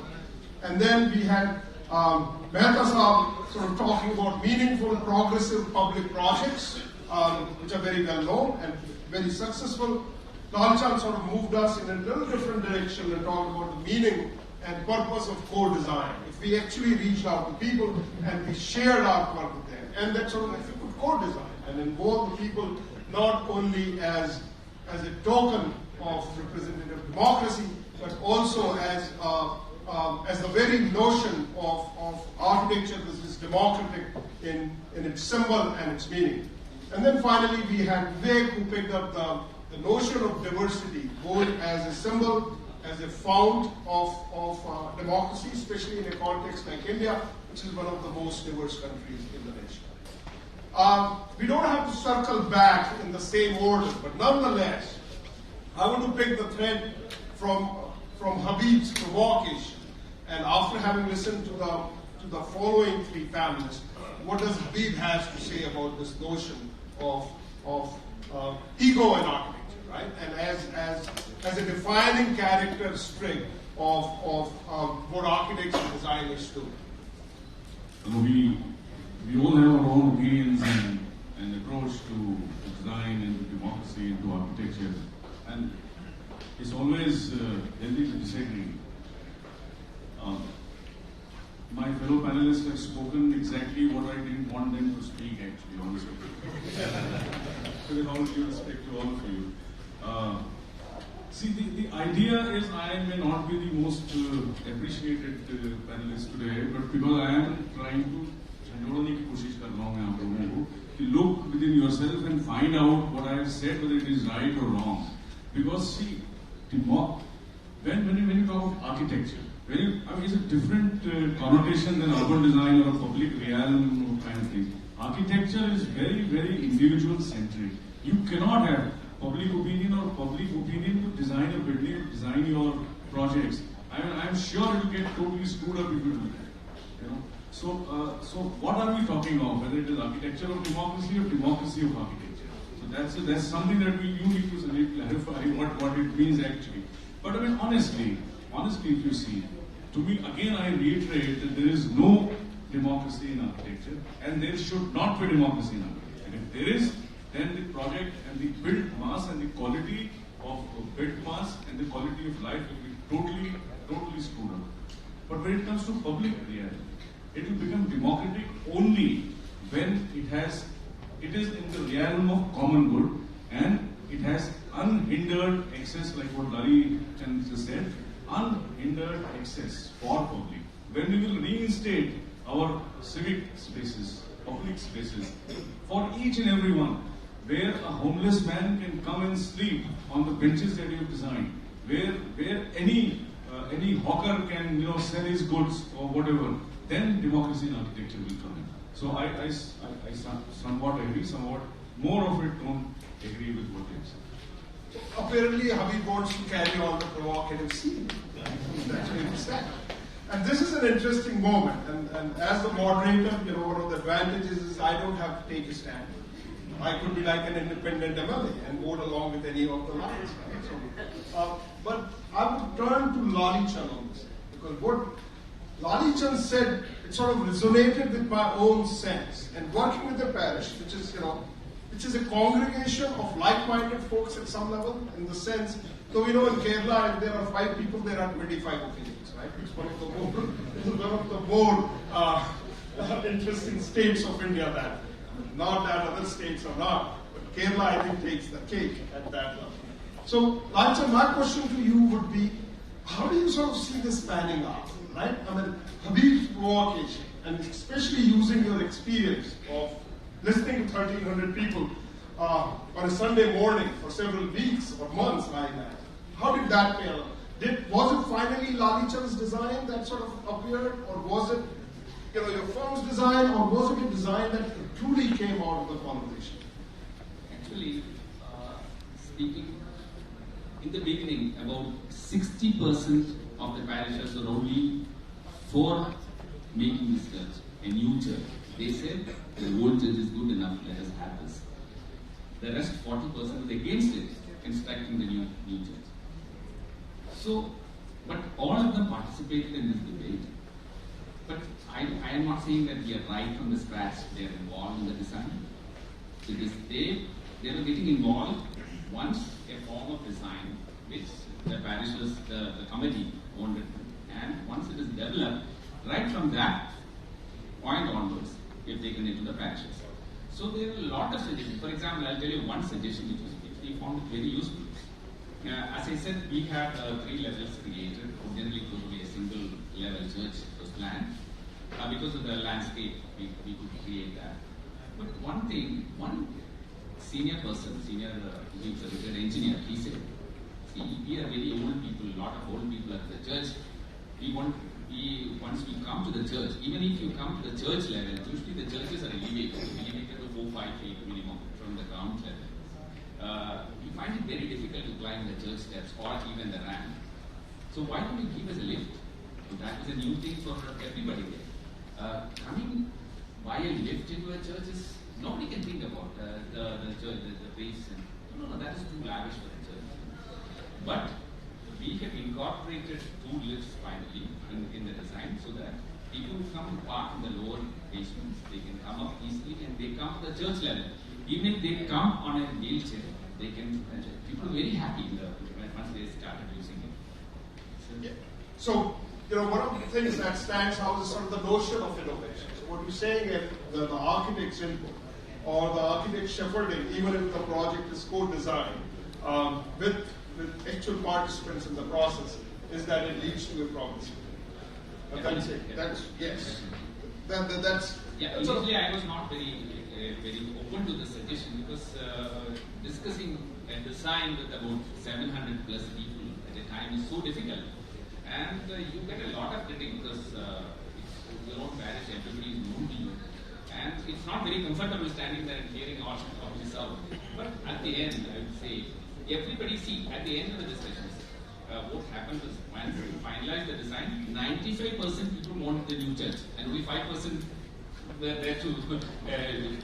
And then we had Mehta sort of talking about meaningful, progressive public projects, which are very well known and very successful. Lalichan sort of moved us in a little different direction and talked about the meaning and purpose of co-design. If we actually reached out to people and we shared our work with them, and that sort of if we could co-design and involve the people not only as a token of representative democracy, but also as the very notion of architecture that is democratic in its symbol and its meaning. And then finally we had Vivek, who picked up the notion of diversity, both as a symbol, as a fount of democracy, especially in a context like India, which is one of the most diverse countries in the nation. We don't have to circle back in the same order, but nonetheless, I want to pick the thread from Habeeb's provocation. And after having listened to the following three panelists, what does Habeeb have to say about this notion of ego in architecture, right? And as a defining characteristic of what architects and designers do.
We all have our own opinions and approach to design and to democracy and to architecture, and it's always healthy to disagree. My fellow panelists have spoken exactly what I didn't want them to speak, actually, honestly. With all due respect to all of you. See, the idea is I may not be the most appreciated panelist today, but because I am trying to look within yourself and find out what I have said, whether it is right or wrong. Because see, when you talk of architecture, it's a different connotation than urban design or a public realm kind of thing. Architecture is very, very individual centric. You cannot have public opinion to design a building, to design your projects. I'm sure it will get totally screwed up if you do that. You know. So what are we talking of? Whether it is architecture of democracy or democracy of architecture. So that's something that you need to clarify what it means actually. But I mean honestly, if you see, to me again I reiterate that there is no democracy in architecture, and there should not be democracy in architecture. If there is, then the project and the built mass and the quality of built mass and the quality of life will be totally screwed up. But when it comes to public reality, it will become democratic only when it is in the realm of common good and it has unhindered access, like what Lalichan just said, unhindered access for public. When we will reinstate our civic spaces, public spaces, for each and every one, where a homeless man can come and sleep on the benches that you have designed, where any hawker can sell his goods or whatever, then democracy in architecture will come in. So I somewhat agree, somewhat more of it don't agree with what they said.
Apparently, Habeeb wants to carry on the provocative scene. That's what he said. And this is an interesting moment. And as the moderator, one of the advantages is I don't have to take a stand. I could be like an independent MLA and vote along with any of the lines. Right? But I would turn to Lalichan on this, because what Lalichan said, it sort of resonated with my own sense. And working with the parish, which is a congregation of like-minded folks at some level, in the sense, though we know in Kerala, if there are 5 people, there are 25 opinions, right? It's one of the more interesting states of India that, not that other states are not, but Kerala, I think, takes the cake at that level. So, Lalichan, my question to you would be, how do you sort of see this panning out, right? I mean, Habeeb's provocation, and especially using your experience of listening to 1,300 people on a Sunday morning for several weeks or months like that. How did that play out? Was it finally Lalichan's design that sort of appeared, or was it your firm's design, or was it a design that truly came out of the conversation?
Actually, speaking, in the beginning, about 60% of the parishes were only for making this church, a new church. They said the old church is good enough, let us have this. The rest 40% was against it, constructing the new church. So, but all of them participated in this debate. But I am not saying that we are right from the scratch. They are involved in the design. Because they were getting involved once a form of design which the parishes, the committee wanted, and once it is developed, right from that point onwards, we have taken it to the parishes. So there are a lot of suggestions. For example, I'll tell you one suggestion which we found it very useful. As I said, we have 3 levels created. Originally, it was only a single level church was planned. Because of the landscape, we could create that. But one senior person, he was a retired engineer, he said, see, we are very old people, a lot of old people at the church. Once we come to the church, even if you come to the church level, usually the churches are elevated to 4-5 feet minimum from the ground level. We find it very difficult to climb the church steps or even the ramp. So why don't we give us a lift? So that is a new thing for everybody there. Coming by a lift into a church is, nobody can think about the church, the priests. No, that is too lavish for the church. But we have incorporated 2 lifts finally in the design so that people who come and park in the lower basements, they can come up easily and they come to the church level. Even if they come on a wheelchair, they can. People are very happy once they started using it.
So, one of the things that stands out is sort of the notion of innovation. So, what you're saying is the architect's input or the architect's shepherding, even if the project is co-designed with actual participants in the process, is that it leads to a promise. Yes.
Initially I was not very open to the suggestion because discussing a design with about 700 plus people at a time is so difficult, and you get a lot of critique because it's your own parish, everybody is known to you, and it's not very comfortable standing there and hearing all of this out. But at the end, I would say, everybody at the end of the discussions, what happened was once we finalized the design, 95% people wanted the new church, and only 5% were there to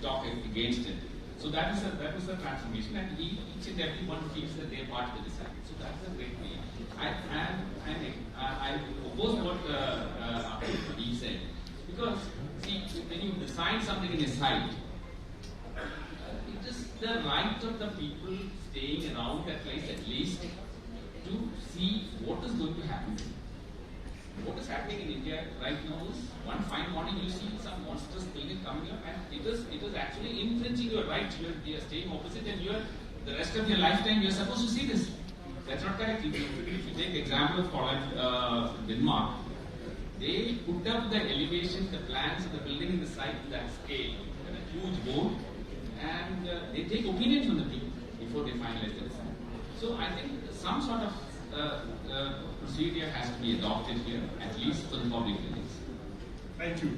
talk against it. So that was a transformation, and each and every one feels that they are part of the design. So that's a great thing. I oppose what Habeeb said, because see, when you design something in a site, it is the right of the people staying around that place at least to see what is going to happen. What is happening in India right now is one fine morning you see some monstrous building coming up, and it is actually infringing your right. You are staying opposite, and the rest of your lifetime you are supposed to see this. That's not correct. If you take the example of Denmark, they put up the elevation, the plans of the building in the site to that scale, and a huge board, and they take opinion from the people before they finalize the design. So I think some sort of procedure has to be adopted here, at least for the public buildings.
Thank you.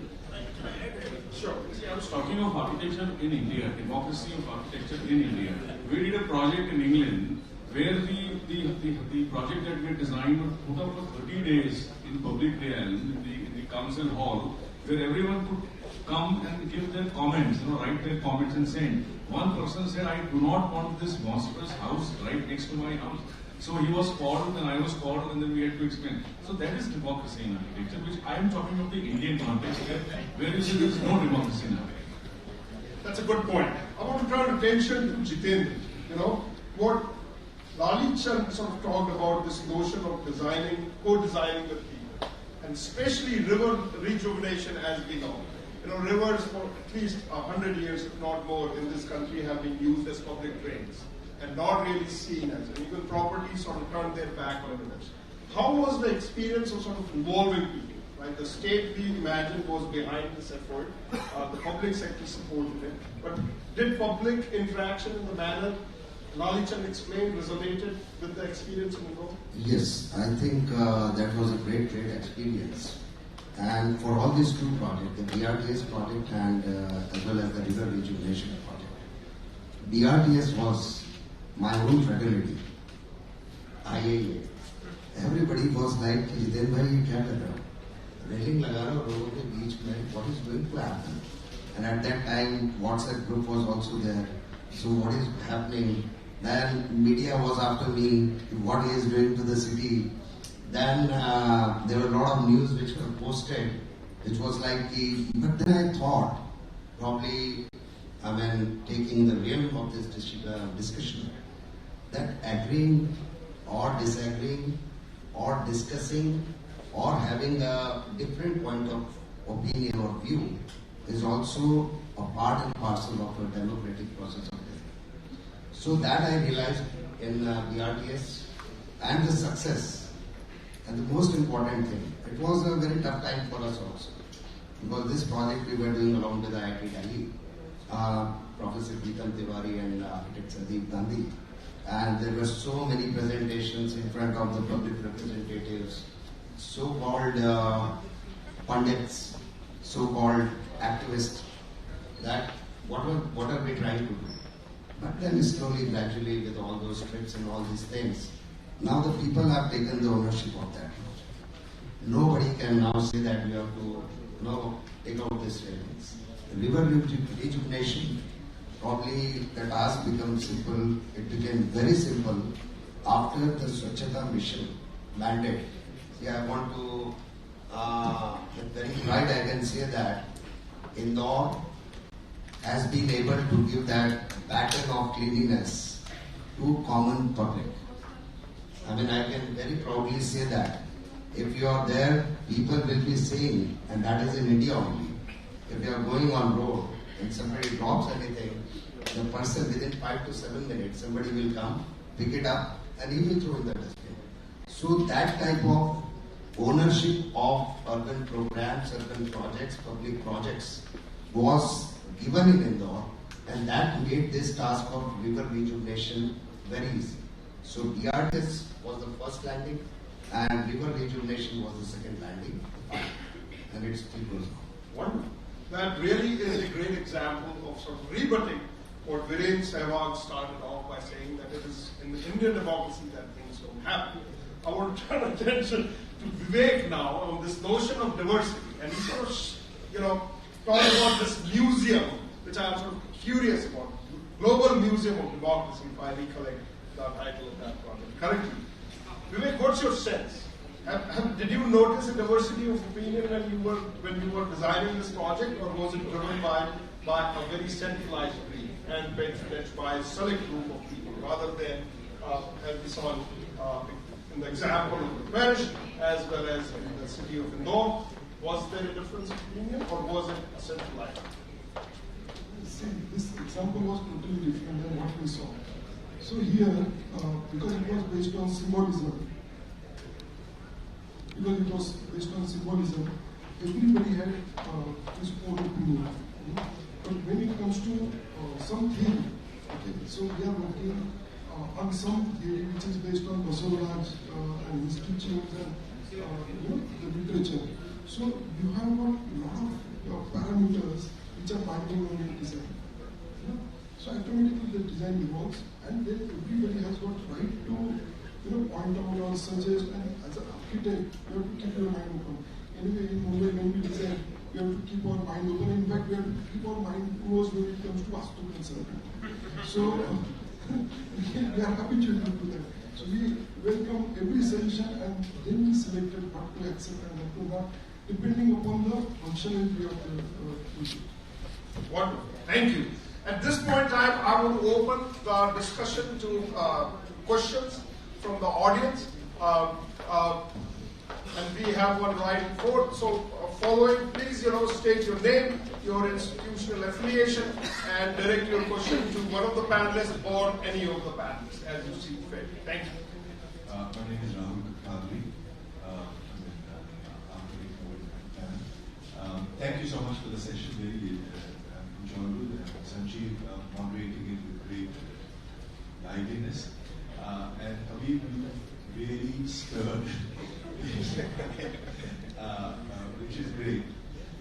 Sure.
See, I was talking of architecture in India, democracy of architecture in India. We did a project in England where the project that we had designed was put up for 30 days in public realm in the council hall, where everyone could come and give their comments, write their comments and send. One person said, I do not want this monstrous house right next to my house. So he was called and I was called, and then we had to explain. So that is democracy in architecture, which I am talking of the Indian context where you see there is no democracy in architecture.
That's a good point. I want to turn attention to Jitendra. What Lalichan sort of talked about, this notion of co-designing with people, and especially river rejuvenation as we know. rivers for at least 100 years, if not more, in this country have been used as public drains and not really seen as, and even properties sort of turned their back on rivers. How was the experience of sort of involving people? Right, the state, we imagine, was behind this effort. The public sector supported it. But did public interaction in the manner Lalichan explained resonated with the experience in the world?
Yes, I think that was a great experience. And for all these two projects, the BRTS project and as well as the river rejuvenation project, BRTS was my own fraternity, IAA. Everybody was like, Jitendra, you can't allow. Railing लगा रहा लोगों के बीच में, what is going to happen? And at that time, WhatsApp group was also there. So what is happening? Then media was after me, what he is doing to the city. Then there were a lot of news which were posted, which was like, but then I thought, probably, taking the realm of this discussion, that agreeing or disagreeing or discussing or having a different point of opinion or view is also a part and parcel of a democratic process of this. So that I realized in BRTS and the success. And the most important thing, it was a very tough time for us also. Because this project we were doing along with IIT Delhi, Professor Jitendra and architect Sanjeev. And there were so many presentations in front of the public representatives, so-called pundits, so-called activists, that what are we trying to do? But then slowly, gradually, with all those trips and all these things, now the people have taken the ownership of that. Nobody can now say that we have to take out these railings. River rejuvenation, probably the task becomes simple. It became very simple after the Swachhata mission mandate. See, I want to, with very pride I can say that Indore has been able to give that pattern of cleanliness to common public. I can very proudly say that if you are there, people will be saying, and that is in India only, if you are going on road and somebody drops anything, the person within 5 to 7 minutes, somebody will come, pick it up, and he will throw in the dustbin. So that type of ownership of urban programs, urban projects, public projects was given in Indore, and that made this task of river rejuvenation very easy. So BRTS was the first landing, and river rejuvenation was the second landing, and it still goes on.
Wonderful. That really is a great example of sort of rebutting what Viren Sehwag started off by saying, that it is in the Indian democracy that things don't happen. I want to turn attention to Vivek now on this notion of diversity, and he sort of, talking about this museum, which I am sort of curious about, Global Museum of Democracy, if I recollect the title of that project correctly. Vivek, what's your sense? Did you notice a diversity of opinion when you were designing this project, or was it driven by a very centralized brief and patronage by a select group of people, rather than, as we saw in the example of the parish, as well as in the city of Indore? Was there a difference of opinion, or was it a centralized?
See, this example was totally different than what we saw. So here, because it was based on symbolism, everybody had his own opinion. But when it comes to some theory, so we are working on some theory which is based on Basavaraj and his teachings and the literature. So you have a lot of parameters which are binding on your design. So automatically the design evolves, and then everybody has got right to point out or suggest, and as an architect, you have to keep your mind open. Anyway, in Mumbai, when we design, we have to keep our mind open. In fact, we have to keep our mind closed when it comes to Vastu consulting. So we are habituated to that. So we welcome every suggestion, and then we selected what to accept and what to not, depending upon the functionality of the project.
Wonderful. Thank you. At this point in time, I will open the discussion to questions from the audience. and we have one right and forth. So following, please, state your name, your institutional affiliation, and direct your question to one of the panelists or any of the panelists as you see fit. Thank you.
My name is Rahul Kadri. Thank you so much for the session. Very enjoyable. Sanjeev moderating it with great liveliness. And Habeeb, you really stirred, which is great.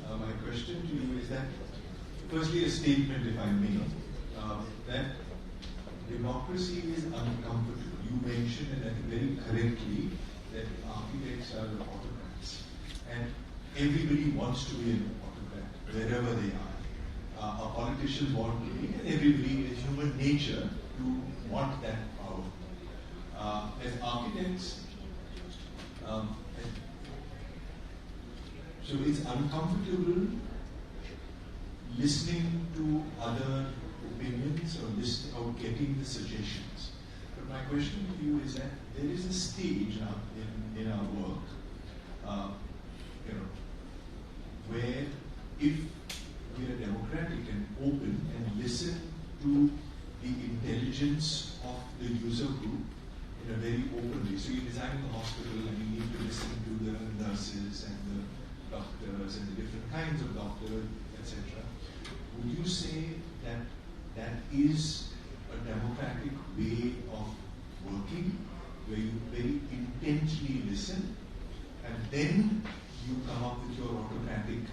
My question to you is that, firstly, a statement, if I may, that democracy is uncomfortable. You mentioned, and I think very correctly, that architects are autocrats. And everybody wants to be an autocrat, wherever they are. Our politicians want to be, and everybody is human nature to want that power. As architects, so it's uncomfortable listening to other opinions or getting the suggestions. But my question to you is that there is a stage in our work, where if we are democratic and open and listen to the intelligence of the user group in a very open way. So you design the hospital and you need to listen to the nurses and the doctors and the different kinds of doctors, etc. Would you say that that is a democratic way of working, where you very intently listen and then you come up with your autocratic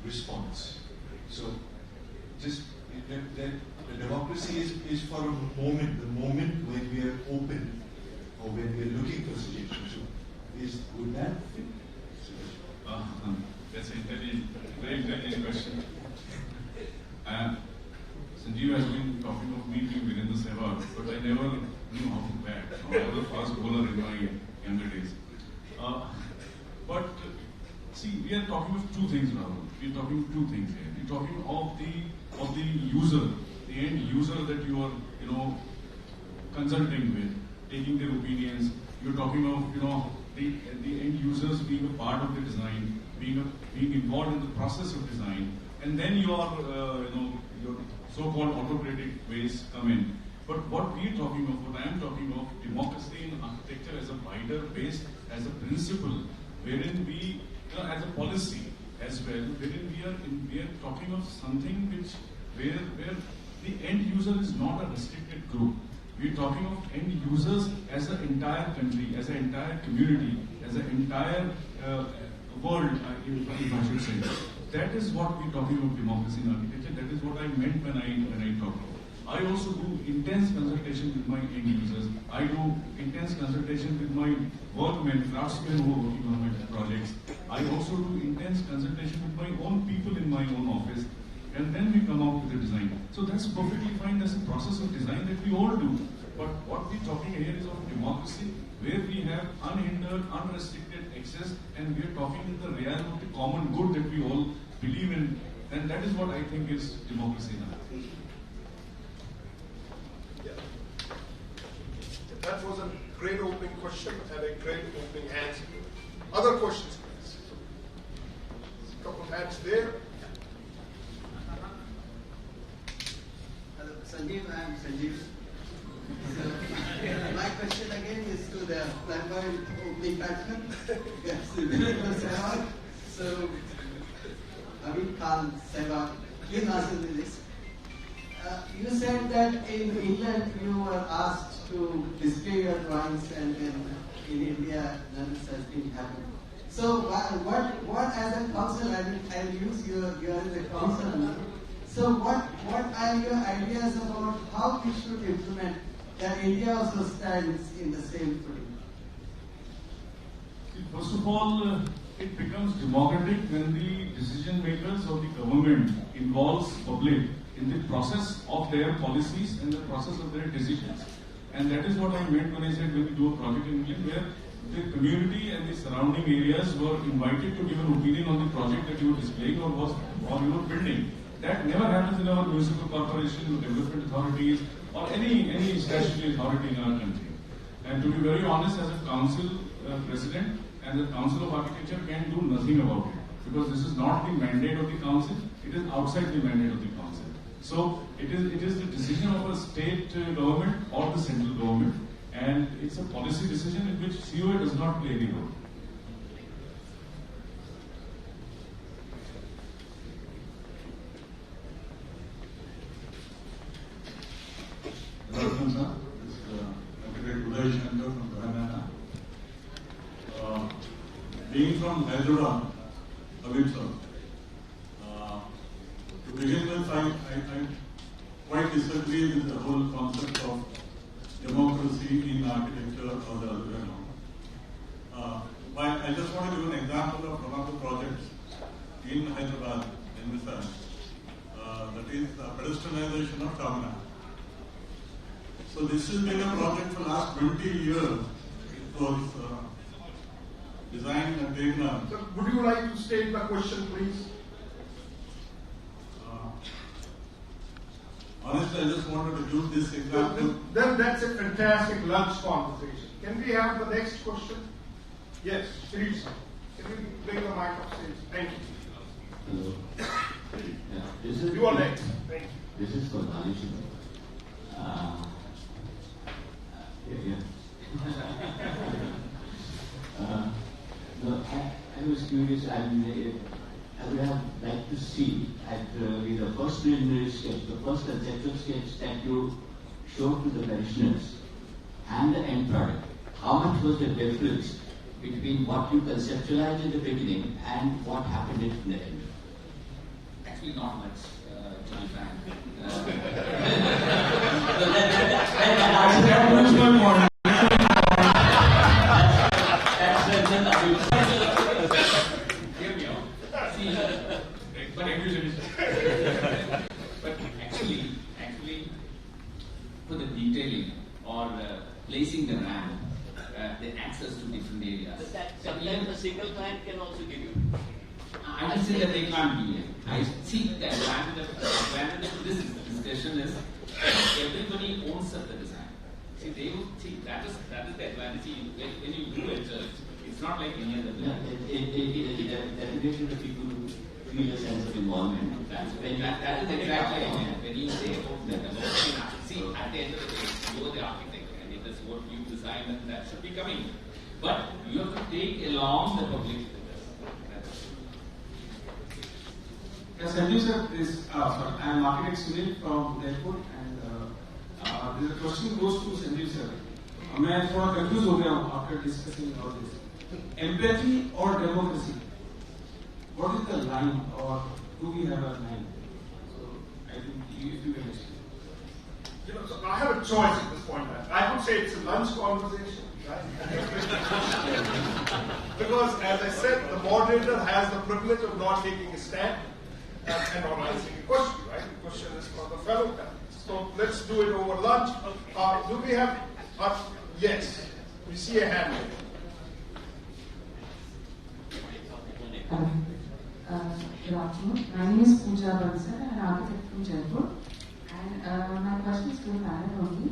response? So just the democracy is for a moment, the moment when we are open or when we are looking for suggestions. So would that fit?
That's an intelligent, very intelligent question. Sanjeev has been talking of me being Virendra Sehwag, but I never knew how to bat. I was a fast bowler in my younger days. But see, we are talking of two things now. We are talking of two things here. We are talking of the user, the end user that you are, consulting with, taking their opinions. You're talking of, the end users being a part of the design, being involved in the process of design, and then your so-called autocratic ways come in. But what we are talking of, what I am talking of, democracy in architecture as a wider base, as a principle, wherein we, as a policy as well, wherein we are talking of something where the end user is not a restricted group. We are talking of end users as an entire country, as an entire community, as an entire world, if I should say. That is what we are talking of democracy in architecture. That is what I meant when I talk. I also do intense consultation with my end users. I do intense consultation with my workmen, craftsmen who are working on my projects. I also do intense consultation with my own people in my own office. And then we come up with a design. So that's perfectly fine. That's a process of design that we all do. But what we're talking here is of democracy, where we have unhindered, unrestricted access, and we're talking in the realm of the common good that we all believe in. And that is what I think is democracy now.
Yeah. That was a great opening question and a great opening answer. Other questions, please? A couple of hands there.
Hello, Sanjeev. I am Sanjeev. So, my question again is to the flamboyant opening batsman. Yes, Vidyarthi Sehwag. So, Habeeb Khan Sehwag, please answer this. You said that in England you were asked to display your drawings, and then in India none such thing happened. So, what as a council, I'll use you as a council. So, what are your ideas about how we should implement that India also stands in the same footing?
First of all, it becomes democratic when the decision makers of the government involves public in the process of their policies and the process of their decisions. And that is what I meant when I said when we do a project in England where the community and the surrounding areas were invited to give an opinion on the project that you were displaying or you were building. That never happens in our municipal corporation, development authorities, or any statutory authority in our country. And to be very honest, as a council, president and the Council of Architecture can do nothing about it, because this is not the mandate of the council, it is outside the mandate of the council. So it is the decision of a state government or the central government, and it's a policy decision in which COA does not play any role.
Welcome, sir. This is Vivek from Telangana. Being from Hyderabad, Habeeb, sir. To begin with, I quite disagree with the whole concept of democracy in architecture or the other way around. I just want to give an example of one of the projects in Hyderabad, in Mehta, that is the pedestrianization of Charminar. So this has been a project for the last 20 years. It was designed and taken up.
So would you like to state the question, please?
Honestly, I just wanted to use this example.
Then that's a fantastic lunch conversation. Can we have the next question? Yes, please. Can we bring the mic upstairs? Thank you.
Hello.
You are next. Thank you.
This is for Lalichan. No, I was curious. I would have liked to see at the first preliminary sketch, the first conceptual sketch that you showed to the parishioners and the end product. How much was the difference between what you conceptualized in the beginning and what happened in the end?
Actually, not much, to be frank. Hear me out. See, but actually, for the detailing or placing the ramp, the access to different areas.
But that sometimes a single client can also give you.
I will say that they can't be here. I see the advantage of this discussion is everybody owns the design. See, they will think that is the advantage. When you do it, it's not like any other design.
Definitely the people who feel a sense of involvement.
That is exactly when you say about see, at the end of the day, you are the architect, and it is what you design, and that should be coming. But you have to take along the public.
Yes, Sanjeev sir, I am architect Sunil from Jaipur, and the question goes to Sanjeev sir. मैं थोड़ा confused हो गया हूँ after discussing all this. Empathy or democracy? What is the line, or do we have a line? So I think if you can explain.
You know, so I have a choice at this point. I would say it's a lunch conversation, right? Because, as I said, the moderator has the privilege of not taking a stand and not answering a question, right? The question is for the fellow panelists. So let's do it over lunch. Do we have? Yes, we see a hand.
Good afternoon. My name is Pooja Bansal, I'm an architect from Jaipur. And my question is to the panel only.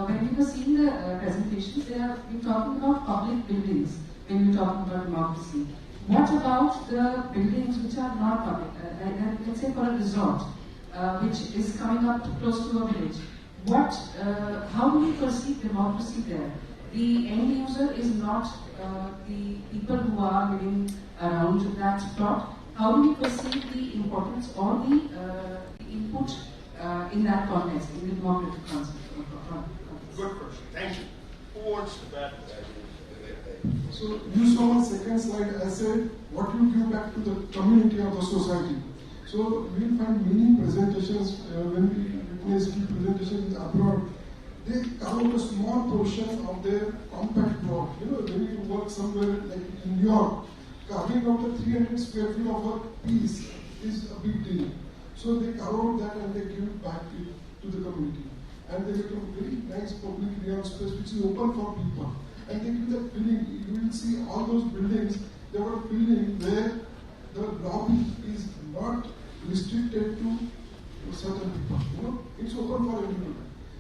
When we were seeing the presentations, they have been talking about public buildings when we're talking about democracy. What about the buildings which are not public? Let's say for a resort, which is coming up close to a village. How do we perceive democracy there? The end user is not the people who are living around that plot. How do we perceive the importance or the input in that context, in the democratic concept?
Good question. Thank you. Who wants to bat?
So you saw on second slide, I said, what you give back to the community or the society. So we will find many presentations when we witness key presentations abroad. They count a small portion of their compact block. You know, when you work somewhere like in New York, carving out a 300 square feet of a piece is a big deal. So they carve out that and they give it back to the community. And they get a very nice public realm space which is open for people. And they give that feeling. You will see all those buildings, they have a feeling where the lobby is not restricted to certain people. You know, it's open for everyone.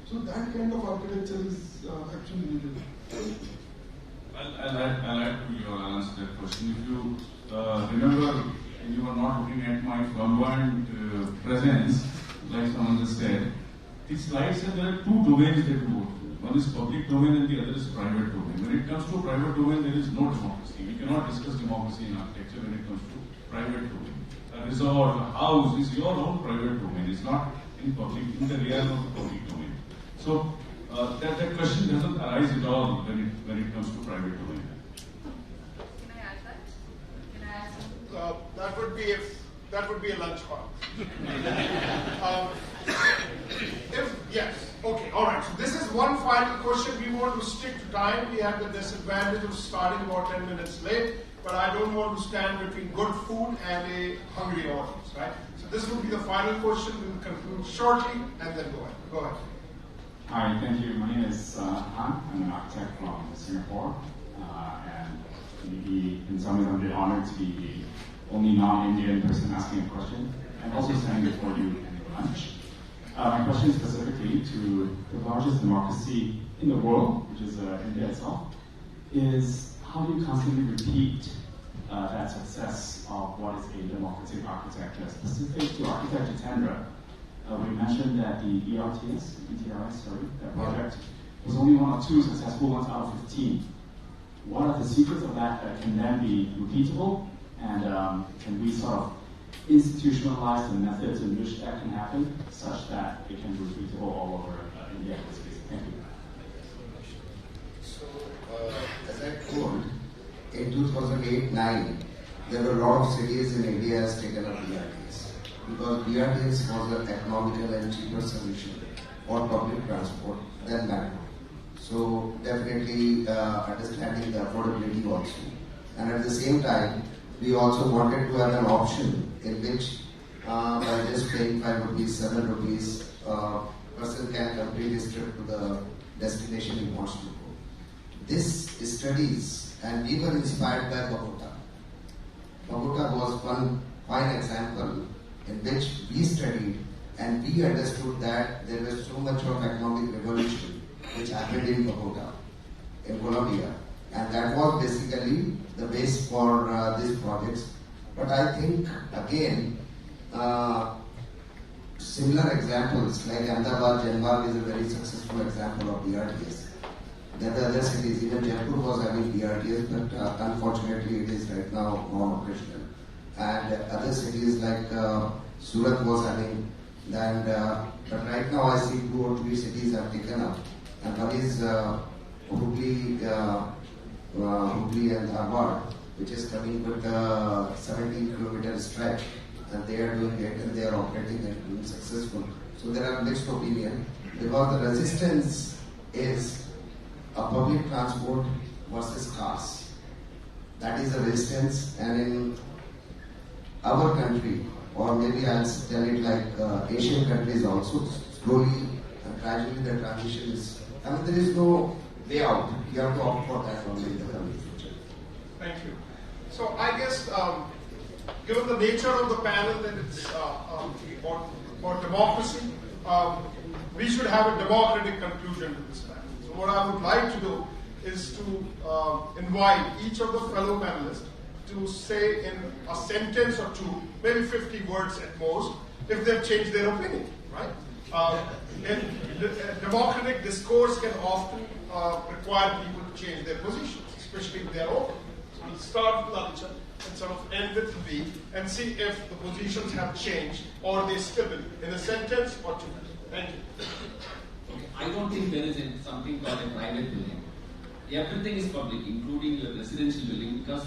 So that kind of architecture is actually needed.
I'll add to your answer to that question. If you remember, when you were not looking at my flamboyant presence, like someone just said, the slide said there are two domains that you work with. One is public domain and the other is private domain. When it comes to private domain, there is no democracy. We cannot discuss democracy in architecture when it comes to private domain. A resort, a house is your own private domain. It's not in the realm of the public domain. So that question doesn't arise at all when it comes to private domain.
Can I add that? Can I add something?
That would be a lunch call. Yes, okay, all right. So this is one final question. We want to stick to time. We have the disadvantage of starting about 10 minutes late, but I don't want to stand between good food and a hungry audience, right? So this will be the final question. We will conclude shortly and then go ahead. Go ahead.
Hi, thank you. My name is Han. I'm an architect from Singapore, and maybe in some ways I'm a bit honored to be the only non-Indian person asking a question, and also standing before you at lunch. My question is specifically to the largest democracy in the world, which is India itself, is how do you constantly repeat that success of what is a democratic architecture? Specific to architect Jitendra, we mentioned that the that project was only one or two successful ones out of 15. What are the secrets of that can then be repeatable? And can we sort of institutionalize the methods in which that can happen such that it can be repeatable all over India? Thank you.
So, as I told, in 2008-9, there were a lot of cities in India has taken up BRTs because BRTs was an economical and cheaper solution for public transport than metro. So definitely understanding the affordability also. And at the same time, we also wanted to have an option in which by just paying 5 rupees, 7 rupees, person can complete his trip to the destination he wants to go. This studies, and we were inspired by Bogota. Bogota was one fine example in which we studied and we understood that there was so much of economic revolution which happened in Bogota, in Colombia. And that was basically the base for these projects. But I think, again, similar examples like Ahmedabad, Janbagh is a very successful example of BRTS. There are other cities, even Jaipur was having BRTS, but unfortunately it is right now non-operational. And other cities like Surat was having, and but right now I see 2 or 3 cities have taken up. And one is Hubli and Dharwad, which is coming with a 17-kilometer stretch, and they are doing it and they are operating and being successful. So there are mixed opinion because the resistance is a public transport versus cars. That is the resistance, and in our country, or maybe I'll tell it like Asian countries also, slowly and gradually the transition is, I mean there is no way out. You have to opt for that only in the coming future.
Thank you. So I guess, given the nature of the panel that it's about democracy, we should have a democratic conclusion to this panel. So what I would like to do is to invite each of the fellow panelists to say in a sentence or two, maybe 50 words at most, if they've changed their opinion, right? Democratic discourse can often require people to change their positions, especially if they are open. So we'll start with Lalichan and sort of end with Habeeb and see if the positions have changed or they still in a sentence or two. Thank you.
Okay. I don't think there is something called a private building. Everything is public, including your residential building, because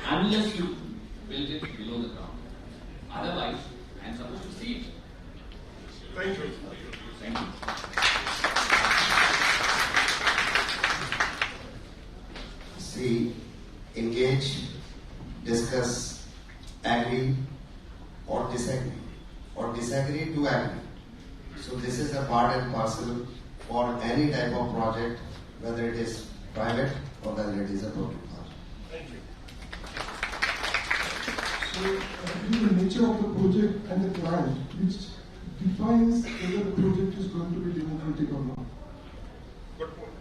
unless you build it below the ground, otherwise, I'm supposed to see it.
Thank you.
Thank you.
See, engage, discuss, agree, or disagree to agree. So this is a part and parcel for any type of project, whether it is private or whether it is a public project.
Thank you.
So, the nature of the project and the client, which defines whether the project is going to be democratic or not.
Good point.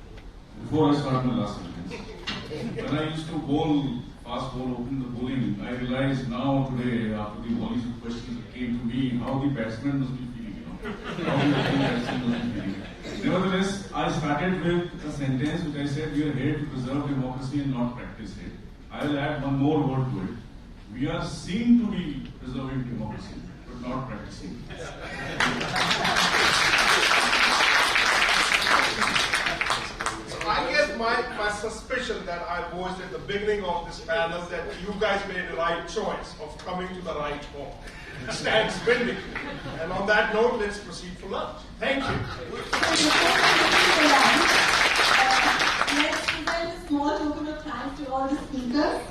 Before I start my last sentence, When I used to bowl, fast bowl, open the bowling, I realized now today, after the Bollywood questions that came to me, how the batsman must be feeling, you know. How the batsman must be feeling. Nevertheless, I started with a sentence which I said, we are here to preserve democracy and not practice it. I will add one more word to it. We are seen to be preserving democracy, but not practicing.
I guess my suspicion that I voiced at the beginning of this panel that you guys made the right choice of coming to the right home. Stands vindicated. And on that note, let's proceed for lunch. Thank you.
Let's present a small token of thanks to all the speakers.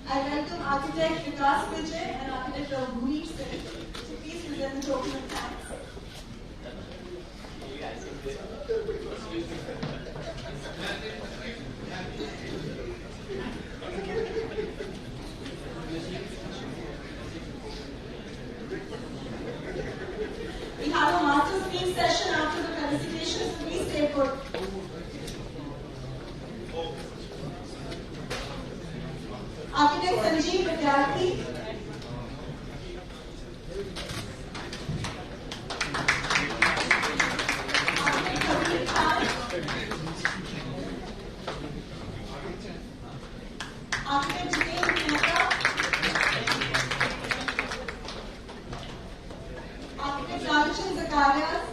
I welcome architect Clarks Amer and architect Bhole. So please present the token of thanks. We have a master speech session after the felicitations. Please stay put. Architect Sanjeev, Vidyarthi. Architect Habeeb. Architect Jitendra, Mehta. Architect Lalichan, Zacharias.